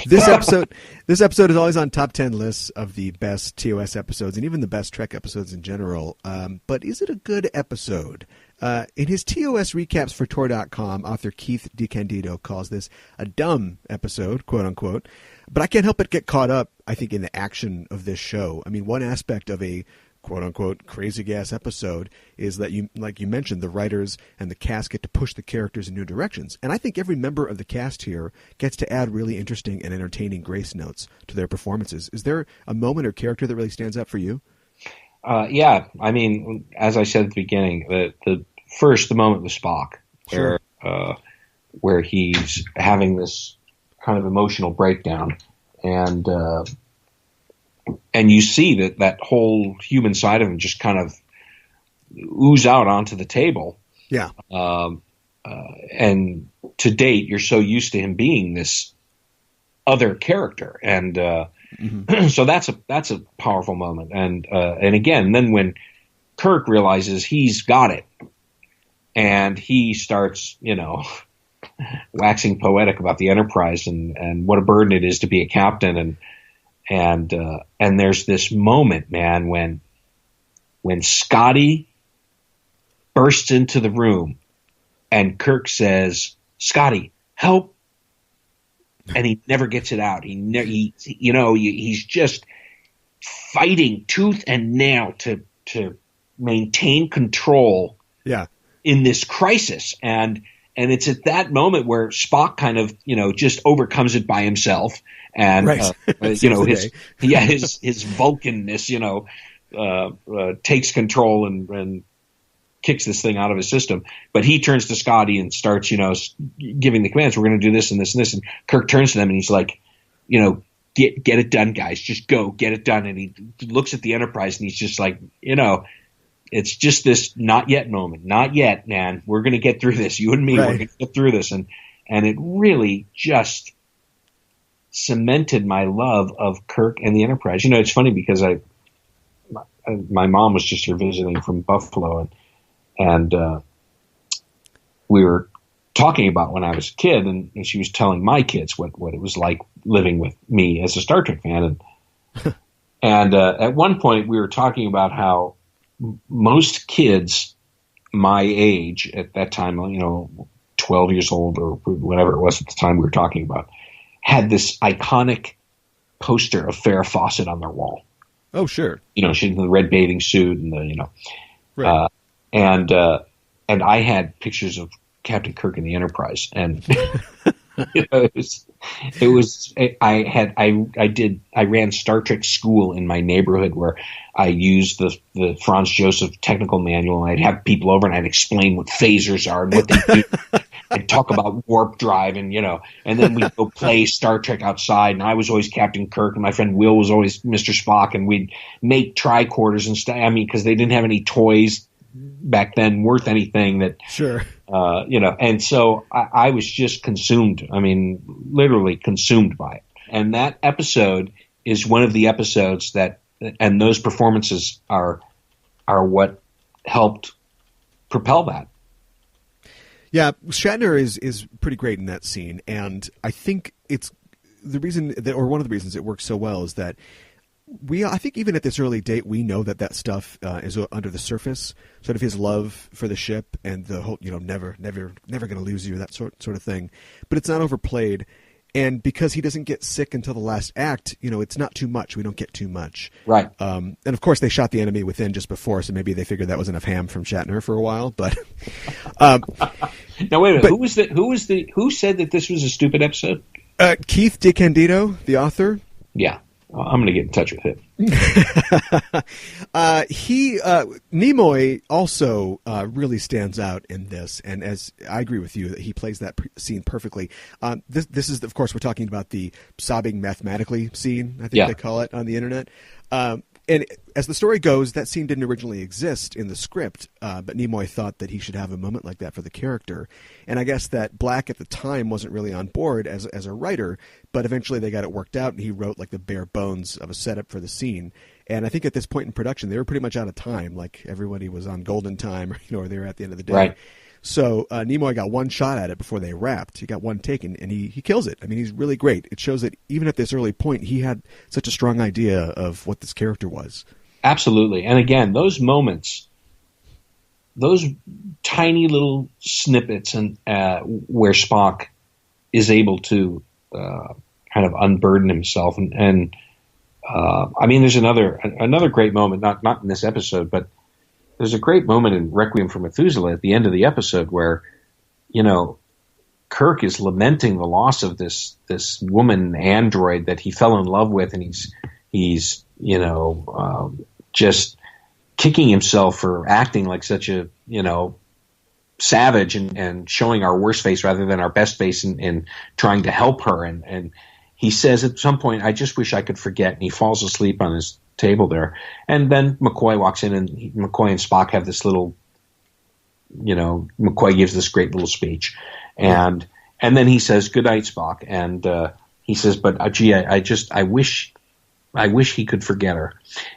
This episode is always on top 10 lists of the best TOS episodes and even the best Trek episodes in general. But is it a good episode? In his TOS recaps for Tor.com, author Keith DeCandido calls this a dumb episode, quote unquote. But I can't help but get caught up, I think, in the action of this show. I mean, one aspect of a quote-unquote crazy gas episode is that, like you mentioned, the writers and the cast get to push the characters in new directions. And I think every member of the cast here gets to add really interesting and entertaining grace notes to their performances. Is there a moment or character that really stands out for you? Yeah. I mean, as I said at the beginning, the moment with Spock, where he's having this kind of emotional breakdown, and you see that whole human side of him just kind of ooze out onto the table. Yeah. And to date, you're so used to him being this other character, and so that's a powerful moment. And again, then when Kirk realizes he's got it, and he starts, waxing poetic about the Enterprise and what a burden it is to be a captain, and there's this moment, man, when Scotty bursts into the room and Kirk says, "Scotty, help," and he never gets it out. He's just fighting tooth and nail to maintain control. Yeah. In this crisis, and it's at that moment where Spock kind of just overcomes it by himself, and right. his Vulcanness takes control and kicks this thing out of his system. But he turns to Scotty and starts giving the commands. We're going to do this and this and this. And Kirk turns to them and he's like, get it done, guys. Just go get it done. And he looks at the Enterprise and he's just like, it's just this not yet moment. Not yet, man. We're going to get through this. You and me, We're going to get through this. And it really just cemented my love of Kirk and the Enterprise. It's funny because my mom was just here visiting from Buffalo, and we were talking about when I was a kid, and she was telling my kids what it was like living with me as a Star Trek fan. And at one point we were talking about how most kids my age at that time, 12 years old or whatever it was at the time we were talking about, had this iconic poster of Farrah Fawcett on their wall. Oh, sure. She's in the red bathing suit and right. And I had pictures of Captain Kirk in the Enterprise, and I ran Star Trek school in my neighborhood where I used the Franz Josef technical manual, and I'd have people over and I'd explain what phasers are and what they do. I'd talk about warp drive and then we'd go play Star Trek outside, and I was always Captain Kirk and my friend Will was always Mr. Spock, and we'd make tricorders and stuff. I mean, because they didn't have any toys back then worth anything that, sure. And so I was just consumed. I mean, literally consumed by it. And that episode is one of the episodes and those performances are what helped propel that. Yeah, Shatner is pretty great in that scene, and I think it's the reason or one of the reasons it works so well is that I think even at this early date, we know that stuff is under the surface, sort of his love for the ship and the whole, never going to lose you, that sort of thing. But it's not overplayed. And because he doesn't get sick until the last act, it's not too much. We don't get too much. Right. And of course they shot the enemy within just before, so maybe they figured that was enough ham from Shatner for a while, but, now wait a minute. Who said that this was a stupid episode? Keith DeCandido, the author. Yeah. I'm going to get in touch with him. Nimoy also really stands out in this, and as I agree with you that he plays that scene perfectly. This is, of course, we're talking about the sobbing mathematically scene, I think they call it on the internet. And as the story goes, that scene didn't originally exist in the script, but Nimoy thought that he should have a moment like that for the character. And I guess that Black at the time wasn't really on board as a writer, but eventually they got it worked out, and he wrote like the bare bones of a setup for the scene. And I think at this point in production, they were pretty much out of time. Like everybody was on golden time, or they were at the end of the day. Right. So Nimoy got one shot at it before they wrapped. He got one take, and he kills it. I mean, he's really great. It shows that even at this early point, he had such a strong idea of what this character was. Absolutely. And again, those moments, those tiny little snippets and where Spock is able to kind of unburden himself. And I mean, there's another great moment, not in this episode, but there's a great moment in Requiem for Methuselah at the end of the episode where, Kirk is lamenting the loss of this woman android that he fell in love with, and he's just kicking himself for acting like such a savage and showing our worst face rather than our best face and trying to help her. And he says at some point, "I just wish I could forget," and he falls asleep on his table there. And then McCoy walks in, and McCoy and Spock have this little, McCoy gives this great little speech, and then he says, "Good night, Spock," and he says, "But gee, I wish he could forget her,"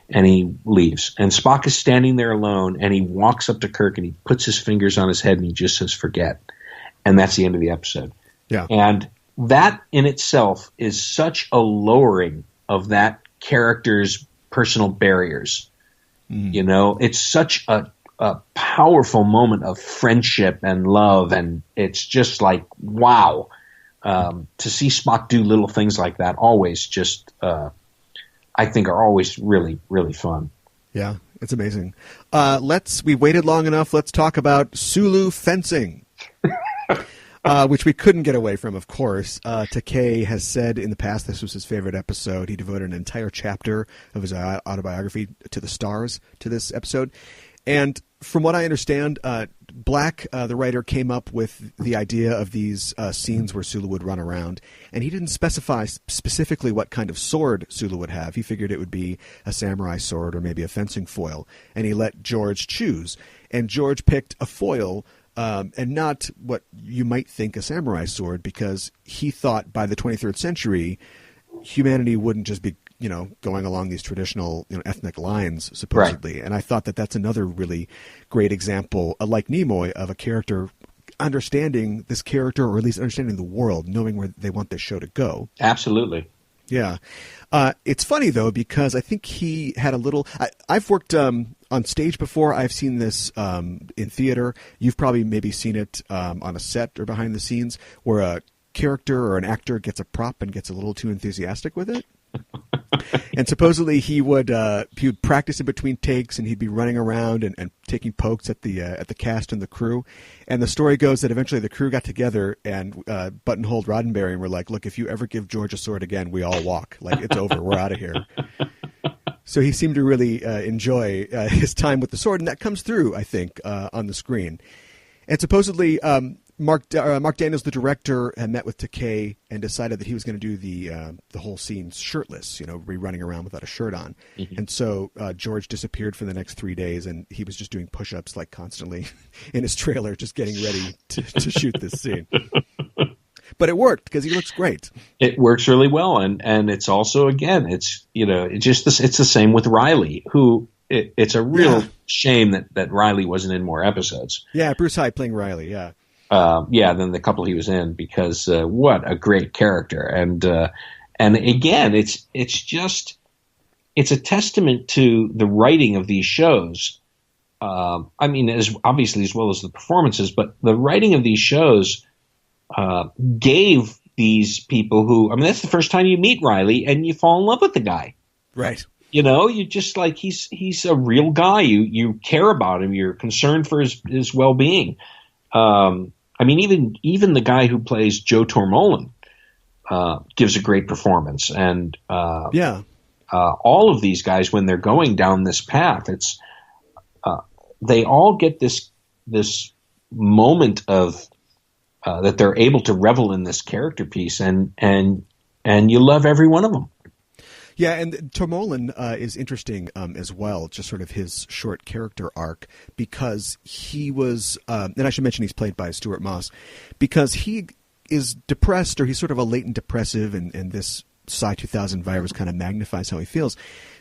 and he leaves. And Spock is standing there alone, and he walks up to Kirk and he puts his fingers on his head and he just says, "Forget," and that's the end of the episode. Yeah, and that in itself is such a lowering of that character's personal barriers. It's such a powerful moment of friendship and love, and it's just like, wow, to see Spock do little things like that always just I think are always really, really fun. Yeah, it's amazing. We waited long enough. Let's talk about Sulu fencing. Which we couldn't get away from, of course. Takei has said in the past this was his favorite episode. He devoted an entire chapter of his autobiography to the stars to this episode. And from what I understand, Black, the writer, came up with the idea of these scenes where Sulu would run around. And he didn't specify specifically what kind of sword Sulu would have. He figured it would be a samurai sword or maybe a fencing foil. And he let George choose. And George picked a foil, and not what you might think a samurai sword, because he thought by the 23rd century, humanity wouldn't just be, going along these traditional, ethnic lines, supposedly. Right. And I thought that that's another really great example, like Nimoy, of a character understanding this character, or at least understanding the world, knowing where they want this show to go. Absolutely. Yeah. It's funny, though, because I think he had a little... I've worked on stage before. I've seen this in theater. You've probably maybe seen it on a set or behind the scenes, where a character or an actor gets a prop and gets a little too enthusiastic with it. And supposedly he would practice in between takes, and he'd be running around and taking pokes at the cast and the crew. And the story goes that eventually the crew got together and buttonholed Roddenberry and were like, "Look, if you ever give George a sword again, we all walk. Like, it's over. We're out of here." So he seemed to really enjoy his time with the sword, and that comes through, I think, on the screen. And supposedly Mark Daniels, the director, had met with Takei and decided that he was going to do the whole scene shirtless, running around without a shirt on. Mm-hmm. And so George disappeared for the next 3 days, and he was just doing push-ups like constantly in his trailer, just getting ready to shoot this scene. But it worked because he looks great. It works really well, and it's also, again, it's it's the same with Riley, who it's a real shame that Riley wasn't in more episodes. Yeah, Bruce Hyde playing Riley. Yeah. Than the couple he was in, because what a great character. And again, it's a testament to the writing of these shows. I mean, as obviously as well as the performances, but the writing of these shows gave these people who, I mean, that's the first time you meet Riley and you fall in love with the guy. Right. You just like, he's a real guy. You care about him. You're concerned for his well-being. I mean, even the guy who plays Joe Tormolin gives a great performance, and all of these guys, when they're going down this path, it's they all get this moment of that they're able to revel in this character piece, and you love every one of them. Yeah, and Tormolin is interesting as well, just sort of his short character arc, because he was, and I should mention he's played by Stuart Moss, because he is depressed, or he's sort of a latent depressive, and this Psi 2000 virus kind of magnifies how he feels.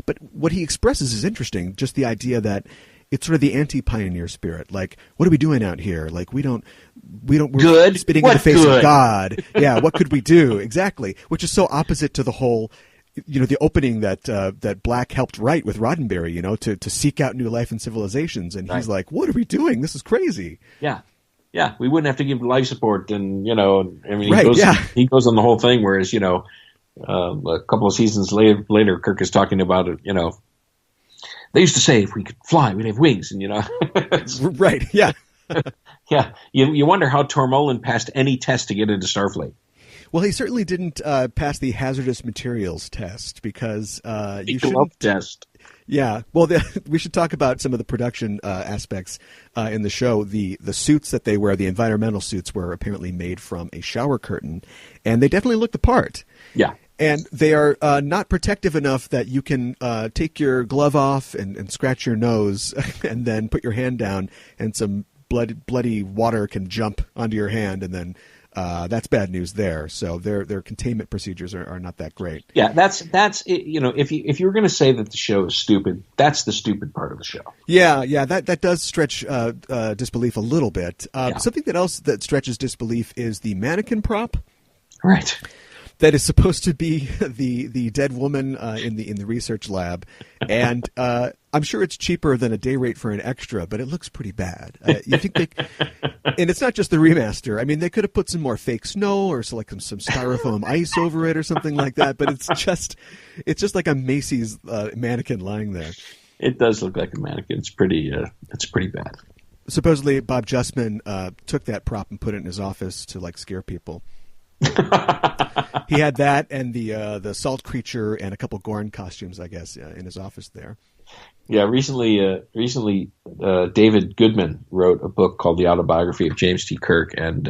But what he expresses is interesting, just the idea that it's sort of the anti-pioneer spirit. Like, what are we doing out here? Like, we're good? Spitting in the face of God. Yeah, what could we do? Exactly. Which is so opposite to the whole... the opening that Black helped write with Roddenberry, to seek out new life and civilizations. And he's like, what are we doing? This is crazy. Yeah. Yeah. We wouldn't have to give life support. And, I mean, he goes on the whole thing, whereas, a couple of seasons later, Kirk is talking about it, they used to say if we could fly, we'd have wings. And, Right. Yeah. Yeah. You wonder how Tormolin passed any test to get into Starfleet. Well, he certainly didn't pass the hazardous materials test, because you shouldn't test. Yeah. Well, we should talk about some of the production aspects in the show. The suits that they wear, the environmental suits, were apparently made from a shower curtain, and they definitely look the part. Yeah. And they are not protective enough that you can take your glove off and scratch your nose and then put your hand down, and some bloody water can jump onto your hand, and then... that's bad news there. So their containment procedures are not that great. Yeah, that's if you were going to say that the show is stupid, that's the stupid part of the show. Yeah, that does stretch disbelief a little bit. Something else that stretches disbelief is the mannequin prop. Right. That is supposed to be the dead woman in the research lab, and I'm sure it's cheaper than a day rate for an extra, but it looks pretty bad. You think and it's not just the remaster. I mean, they could have put some more fake snow or some styrofoam ice over it or something like that. But it's just like a Macy's mannequin lying there. It does look like a mannequin. It's pretty bad. Supposedly, Bob Justman took that prop and put it in his office to scare people. He had that and the salt creature and a couple Gorn costumes, I guess, in his office there. Yeah, recently, David Goodman wrote a book called The Autobiography of James T. Kirk, and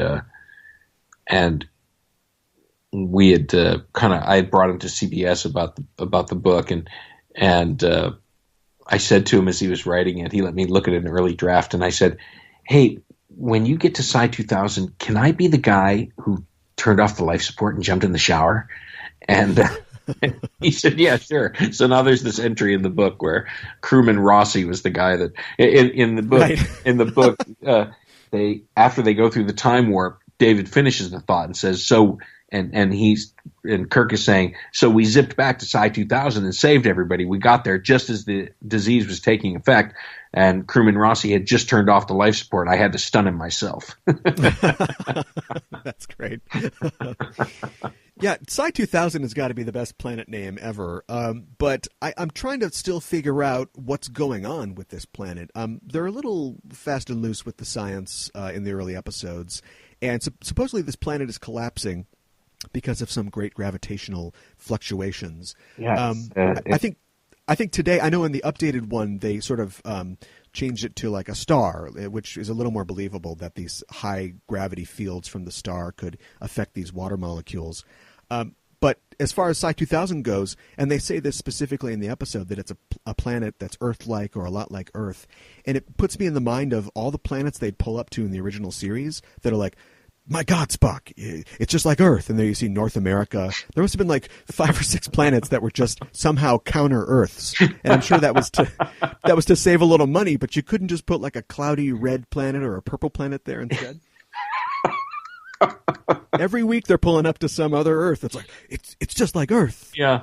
we had I had brought him to CBS about the book, and I said to him as he was writing it, he let me look at an early draft, and I said, "Hey, when you get to Psi 2000, can I be the guy who turned off the life support and jumped in the shower?" And he said, "Yeah, sure." So now there's this entry in the book where crewman Rossi was the guy that in the book. Right. In the book, after they go through the time warp, David finishes the thought and says, "So," and Kirk is saying, "So we zipped back to Psi 2000 and saved everybody. We got there just as the disease was taking effect, and crewman Rossi had just turned off the life support. I had to stun him myself." That's great. Yeah, Psi 2000 has got to be the best planet name ever. But I'm trying to still figure out what's going on with this planet. They're a little fast and loose with the science in the early episodes. And supposedly this planet is collapsing because of some great gravitational fluctuations. Yes. I think today, I know in the updated one, they sort of changed it to like a star, which is a little more believable that these high gravity fields from the star could affect these water molecules. But as far as Psi 2000 goes, and they say this specifically in the episode, that it's a planet that's Earth-like or a lot like Earth, and it puts me in the mind of all the planets they'd pull up to in the original series that are like, my God, Spock, it's just like Earth. And there you see North America. There must have been like 5 or 6 planets that were just somehow counter Earths. And I'm sure that was to save a little money, but you couldn't just put like a cloudy red planet or a purple planet there instead. Every week they're pulling up to some other Earth. It's like, it's just like Earth. Yeah.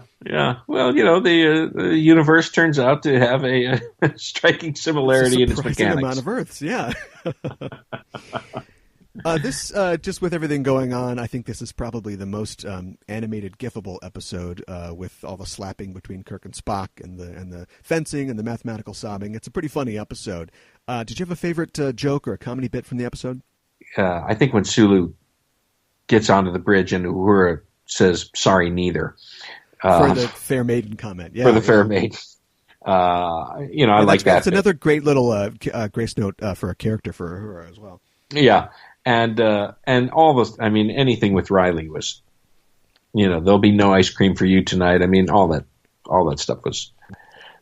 Well, the universe turns out to have a striking similarity in its mechanics. Amount of Earths, yeah. This, just with everything going on, I think this is probably the most animated GIFable episode, with all the slapping between Kirk and Spock and the fencing and the mathematical sobbing. It's a pretty funny episode. Did you have a favorite joke or a comedy bit from the episode? I think when Sulu gets onto the bridge and Uhura says, "Sorry, neither." For the fair maiden comment. Yeah, for the fair maiden. I like that. It's another great little grace note for a character for Uhura as well. Yeah. And all those, I mean, anything with Riley was, there'll be no ice cream for you tonight. I mean, all that stuff was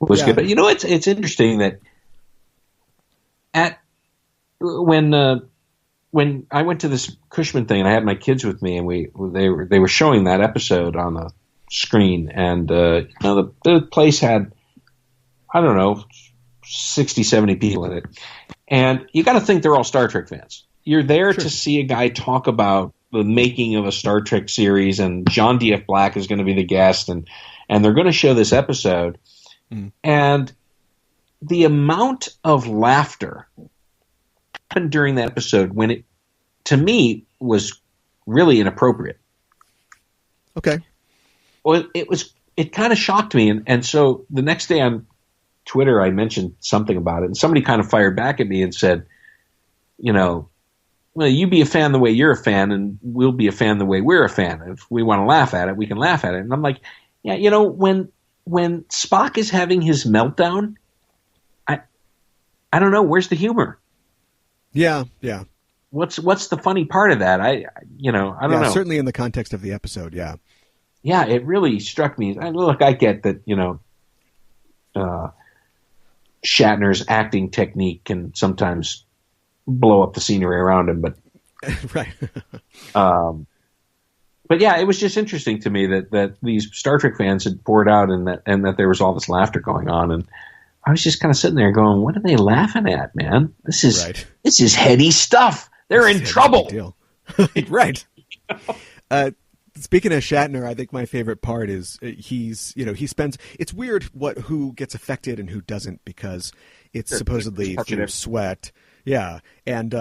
good. But it's interesting that when I went to this Cushman thing and I had my kids with me and they were showing that episode on the screen, and the place had, I don't know, 60, 70 people in it, and you got to think they're all Star Trek fans. You're there to see a guy talk about the making of a Star Trek series, and John D.F. Black is going to be the guest, and they're going to show this episode. And the amount of laughter happened during that episode when it, to me, was really inappropriate. Okay. Well, it kind of shocked me. And so the next day on Twitter, I mentioned something about it, and somebody kind of fired back at me and said, well, you be a fan the way you're a fan, and we'll be a fan the way we're a fan. If we want to laugh at it, we can laugh at it. And I'm like, yeah, when Spock is having his meltdown, I don't know, where's the humor? Yeah. What's the funny part of that? I don't know. Certainly in the context of the episode, yeah. Yeah, it really struck me. Look, I get that, Shatner's acting technique can sometimes blow up the scenery around him, but right. But yeah, it was just interesting to me that these Star Trek fans had poured out, and that there was all this laughter going on, and I was just kind of sitting there going, "What are they laughing at, man? This is heady stuff. They're in trouble." Right. Speaking of Shatner, I think my favorite part is he spends. It's weird who gets affected and who doesn't, because it's supposedly through sweat. Yeah, and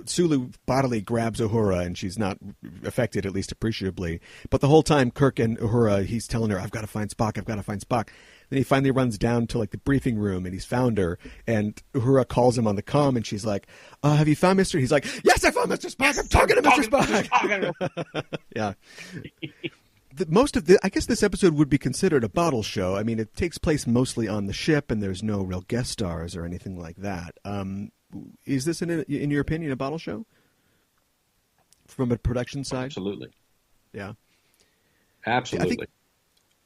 Sulu bodily grabs Uhura, and she's not affected, at least appreciably. But the whole time, Kirk and Uhura, he's telling her, "I've got to find Spock." Then he finally runs down to like the briefing room, and he's found her. And Uhura calls him on the comm, and she's like, "Have you found Mr.?" He's like, "Yes, I found Mr. Spock. I'm talking to Mr. Spock." Yeah. I guess this episode would be considered a bottle show. I mean, it takes place mostly on the ship, and there's no real guest stars or anything like that. Is this, in your opinion, a bottle show from a production side? Absolutely. Yeah. Absolutely.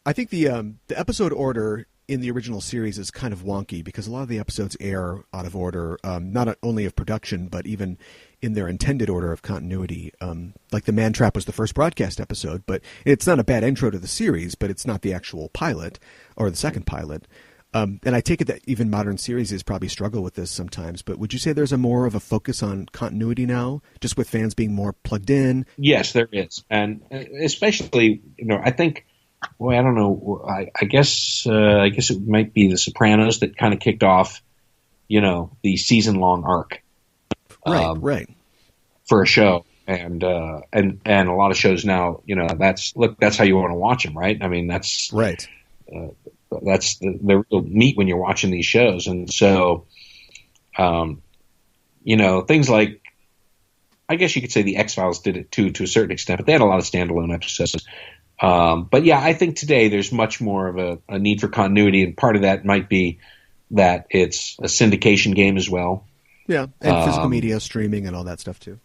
I think the episode order in the original series is kind of wonky, because a lot of the episodes air out of order, not only of production, but even in their intended order of continuity. Like the Man Trap was the first broadcast episode, but it's not a bad intro to the series, but it's not the actual pilot or the second pilot. And I take it that even modern series probably struggle with this sometimes, but would you say there's a more of a focus on continuity now, just with fans being more plugged in? Yes, there is. And especially, I think, I don't know, I guess it might be The Sopranos that kind of kicked off, the season-long arc. Right. For a show. And a lot of shows now, that's how you want to watch them, right? I mean, that's right. That's the real meat when you're watching these shows. And so, things like, I guess you could say the X-Files did it too, to a certain extent, but they had a lot of standalone episodes. But yeah, I think today there's much more of a need for continuity, and part of that might be that it's a syndication game as well. Yeah, and physical media, streaming, and all that stuff too.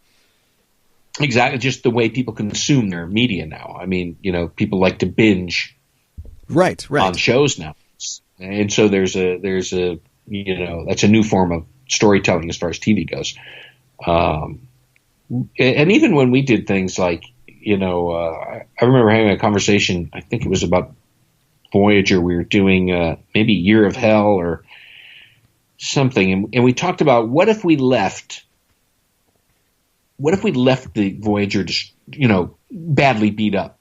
Exactly, just the way people consume their media now. I mean, people like to binge right on shows now, and so there's a that's a new form of storytelling as far as TV goes. And even when we did things like, I remember having a conversation, I think it was about Voyager. We were doing maybe Year of Hell or something, and we talked about what if we left the Voyager, badly beat up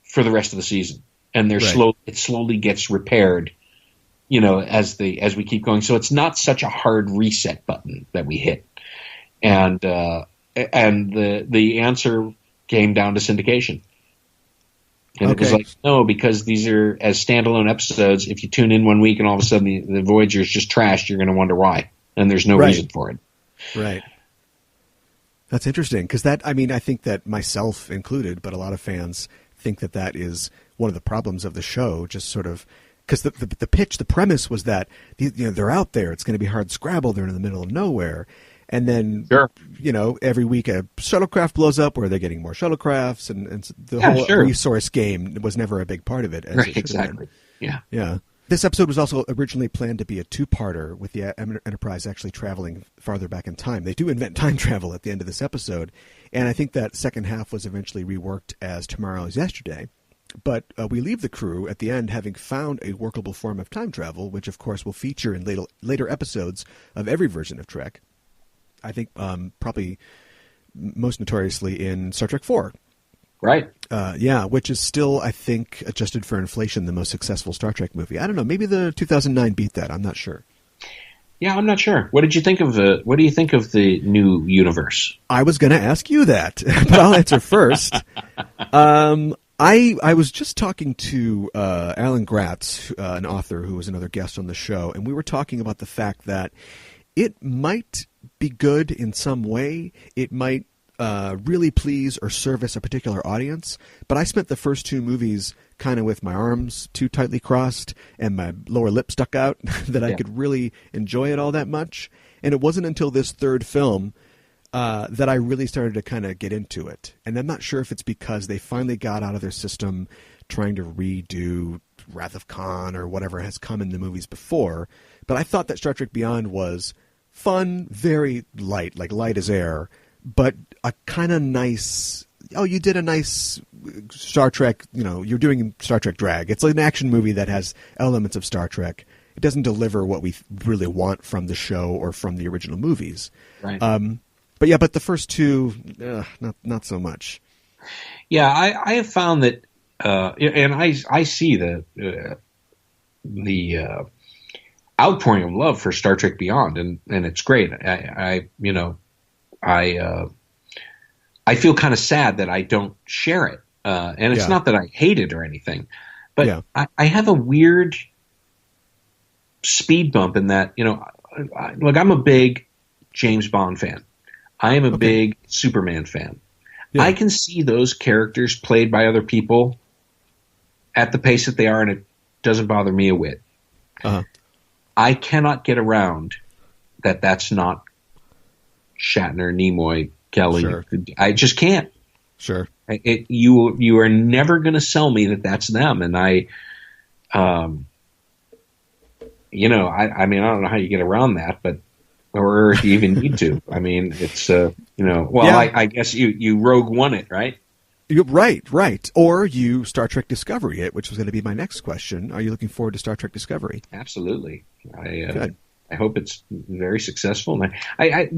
for the rest of the season, and it slowly gets repaired, as we keep going. So it's not such a hard reset button that we hit, and the answer came down to syndication. And It was like, no, because these are as standalone episodes. If you tune in one week and all of a sudden the Voyager is just trashed, you're going to wonder why, and there's no reason for it. Right. That's interesting, because I think that myself included, but a lot of fans think that is one of the problems of the show, just sort of because the pitch, the premise was that they're out there, it's going to be hard scrabble, they're in the middle of nowhere, and then every week a shuttlecraft blows up, where they're getting more shuttlecrafts, and the whole resource game was never a big part of it. Exactly. Yeah. This episode was also originally planned to be a two-parter, with the Enterprise actually traveling farther back in time. They do invent time travel at the end of this episode, and I think that second half was eventually reworked as Tomorrow is Yesterday. But we leave the crew at the end having found a workable form of time travel, which of course will feature in later episodes of every version of Trek. I think probably most notoriously in Star Trek IV. Right. Which is still, I think, adjusted for inflation, the most successful Star Trek movie. I don't know. Maybe the 2009 beat that. I'm not sure. Yeah, I'm not sure. What do you think of the new universe? I was going to ask you that, but I'll answer first. I was just talking to Alan Gratz, an author who was another guest on the show, and we were talking about the fact that it might be good in some way. It might really please or service a particular audience, but I spent the first two movies kind of with my arms too tightly crossed and my lower lip stuck out that I could really enjoy it all that much. And it wasn't until this third film that I really started to kind of get into it. And I'm not sure if it's because they finally got out of their system trying to redo Wrath of Khan or whatever has come in the movies before, but I thought that Star Trek Beyond was fun, very light, like light as air, but a kind of nice, you did a nice Star Trek, you're doing Star Trek drag. It's like an action movie that has elements of Star Trek. It doesn't deliver what we really want from the show or from the original movies. Right. But the first two, not so much. Yeah, I have found that, and I see the outpouring of love for Star Trek Beyond, and it's great. I feel kind of sad that I don't share it, and it's not that I hate it or anything, but I have a weird speed bump in that, look, I'm a big James Bond fan. I am a big Superman fan. Yeah. I can see those characters played by other people at the pace that they are, and it doesn't bother me a whit. Uh-huh. I cannot get around that that's not Shatner, Nimoy, Kelly. Sure. I just can't. Sure. You are never going to sell me that that's them. And I mean, I don't know how you get around that, but, or if you even need to. I mean, it's, I guess you Rogue One it, right? Right. Or you Star Trek Discovery it, which was going to be my next question. Are you looking forward to Star Trek Discovery? Absolutely. Good. I hope it's very successful. And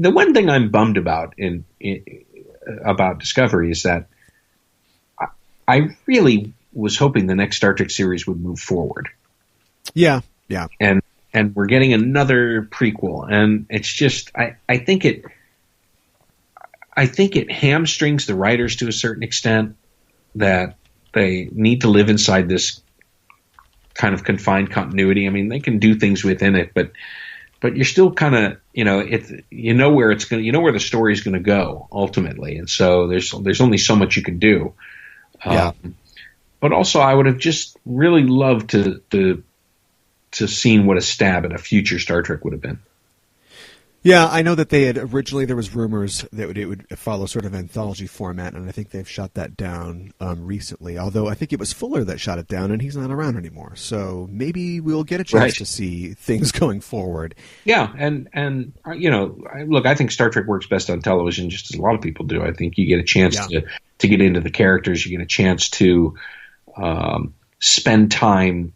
the one thing I'm bummed about about Discovery is that I really was hoping the next Star Trek series would move forward. Yeah. And we're getting another prequel, and it's just I think it hamstrings the writers to a certain extent, that they need to live inside this kind of confined continuity. I mean, they can do things within it, but you're still kind of, where it's going, where the story is going to go ultimately. And so there's only so much you can do. Yeah. But also I would have just really loved to seen what a stab at a future Star Trek would have been. Yeah, I know that they had originally, there was rumors that it would follow sort of anthology format, and I think they've shot that down recently. Although I think it was Fuller that shot it down, and he's not around anymore. So maybe we'll get a chance to see things going forward. Yeah, and look, I think Star Trek works best on television, just as a lot of people do. I think you get a chance to get into the characters, you get a chance to spend time,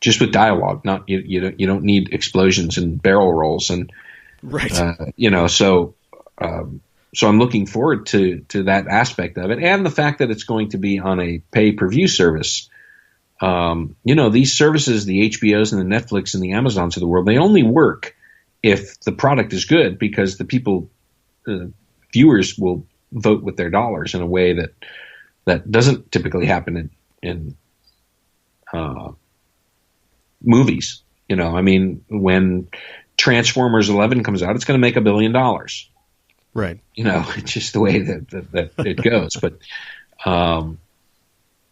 just with dialogue. Not you don't need explosions and barrel rolls and so I'm looking forward to that aspect of it, and the fact that it's going to be on a pay-per-view service. These services, the HBOs and the Netflix and the Amazons of the world, they only work if the product is good, because the people, viewers, will vote with their dollars in a way that doesn't typically happen in movies. I mean, when Transformers 11 comes out, it's going to make $1 billion. Right. It's just the way that it goes.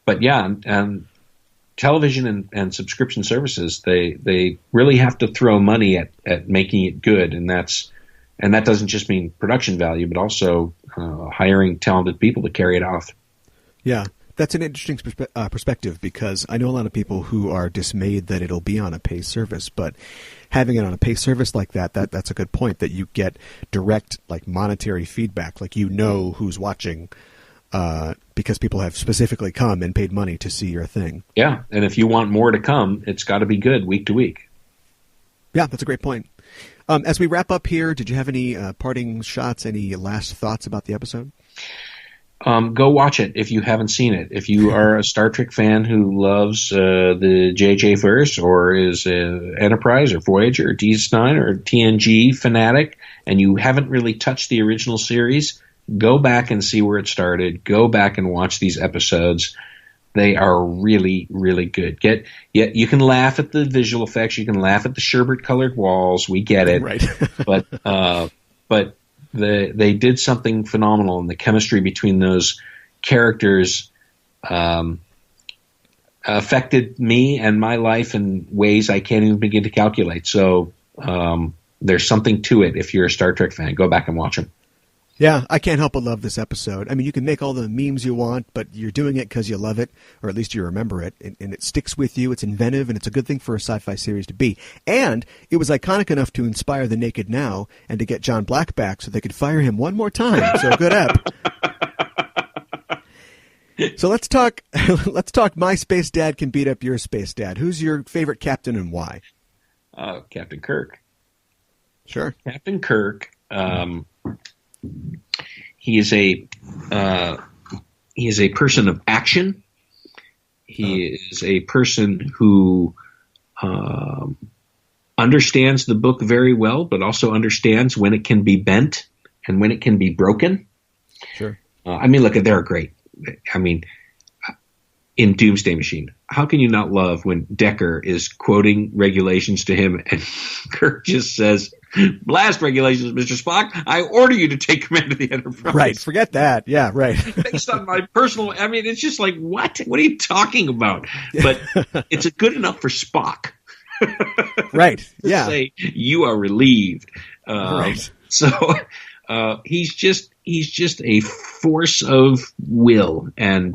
But yeah, and television and subscription services, they really have to throw money at making it good, and that doesn't just mean production value, but also hiring talented people to carry it off. Yeah. That's an interesting perspective, because I know a lot of people who are dismayed that it'll be on a pay service, but having it on a pay service like that's a good point, that you get direct, like, monetary feedback, like who's watching, because people have specifically come and paid money to see your thing. Yeah, and if you want more to come, it's got to be good week to week. Yeah, that's a great point. As we wrap up here, did you have any parting shots, any last thoughts about the episode? Go watch it if you haven't seen it. If you are a Star Trek fan who loves the JJ verse, or is Enterprise or Voyager or DS9 or TNG fanatic, and you haven't really touched the original series, go back and see where it started. Go back and watch these episodes. They are really, really good. You can laugh at the visual effects. You can laugh at the sherbet-colored walls. We get it. Right. but they did something phenomenal, and the chemistry between those characters affected me and my life in ways I can't even begin to calculate. So there's something to it. If you're a Star Trek fan, go back and watch them. Yeah, I can't help but love this episode. I mean, you can make all the memes you want, but you're doing it because you love it, or at least you remember it, and it sticks with you. It's inventive, and it's a good thing for a sci-fi series to be. And it was iconic enough to inspire the Naked Now and to get John Black back so they could fire him one more time. So good ep. So let's talk My Space Dad Can Beat Up Your Space Dad. Who's your favorite captain and why? Captain Kirk. Sure. Captain Kirk. He is a person of action. He is a person who understands the book very well, but also understands when it can be bent and when it can be broken. Sure. Look, they're great. In Doomsday Machine, how can you not love when Decker is quoting regulations to him and Kirk just says, "Blast regulations, Mr. Spock. I order you to take command of the Enterprise." Right. Forget that. Yeah, right. Based on my personal, it's just like, what? What are you talking about? But it's good enough for Spock. Right. Yeah. Say, you are relieved. Right. So he's just a force of will, and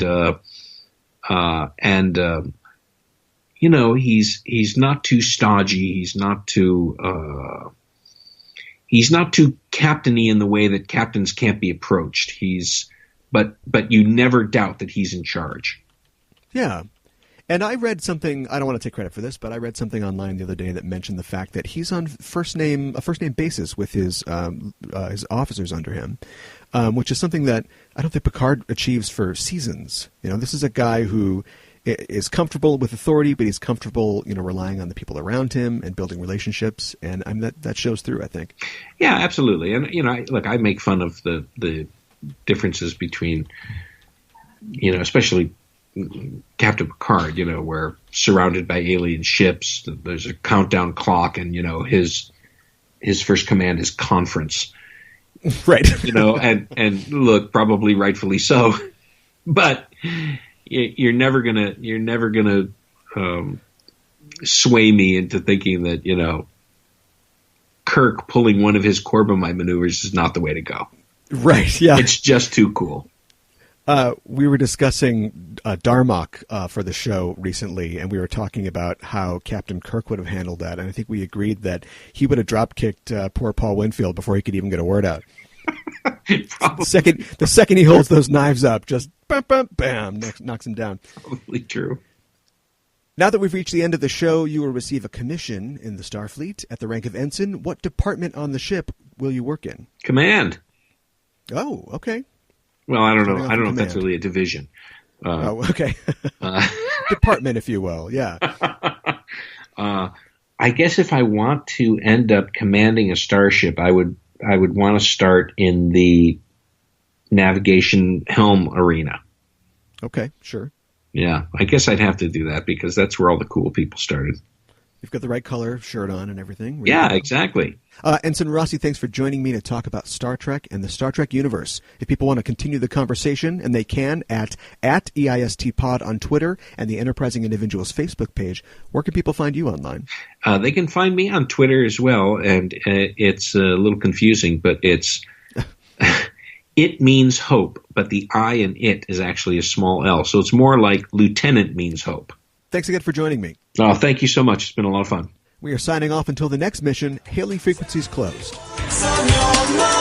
he's not too stodgy. He's not too captainy in the way that captains can't be approached. He's but you never doubt that he's in charge. Yeah. And I read something, I don't want to take credit for this, but I read something online the other day that mentioned the fact that he's on a first name basis with his officers under him, which is something that I don't think Picard achieves for seasons. This is a guy who is comfortable with authority, but he's comfortable, relying on the people around him and building relationships, and that shows through, I think. Yeah, absolutely. And I make fun of the differences between, especially Captain Picard, where surrounded by alien ships, there's a countdown clock, and his first command is conference, right? and look, probably rightfully so, but you're never gonna sway me into thinking that Kirk pulling one of his Corbomite maneuvers is not the way to go. Right? Yeah, it's just too cool. We were discussing Darmok for the show recently, and we were talking about how Captain Kirk would have handled that, and I think we agreed that he would have drop-kicked poor Paul Winfield before he could even get a word out. The second he holds those knives up, just bam, bam, bam, knocks him down. Probably true. Now that we've reached the end of the show, you will receive a commission in the Starfleet at the rank of ensign. What department on the ship will you work in? Command. Oh, okay. Well, I don't know. I don't know if that's really a division. Okay. Department, if you will. Yeah. I guess if I want to end up commanding a starship, I would want to start in the navigation helm arena. Okay, sure. Yeah, I guess I'd have to do that because that's where all the cool people started. You've got the right color shirt on and everything. Yeah, exactly. Ensign Rossi, thanks for joining me to talk about Star Trek and the Star Trek universe. If people want to continue the conversation, and they can, at EISTPod on Twitter and the Enterprising Individuals Facebook page, where can people find you online? They can find me on Twitter as well, and it's a little confusing, but it's it means hope, but the I in it is actually a small L, so it's more like Lieutenant means hope. Thanks again for joining me. Oh, thank you so much. It's been a lot of fun. We are signing off until the next mission. Hailing frequencies closed. It's on your mind.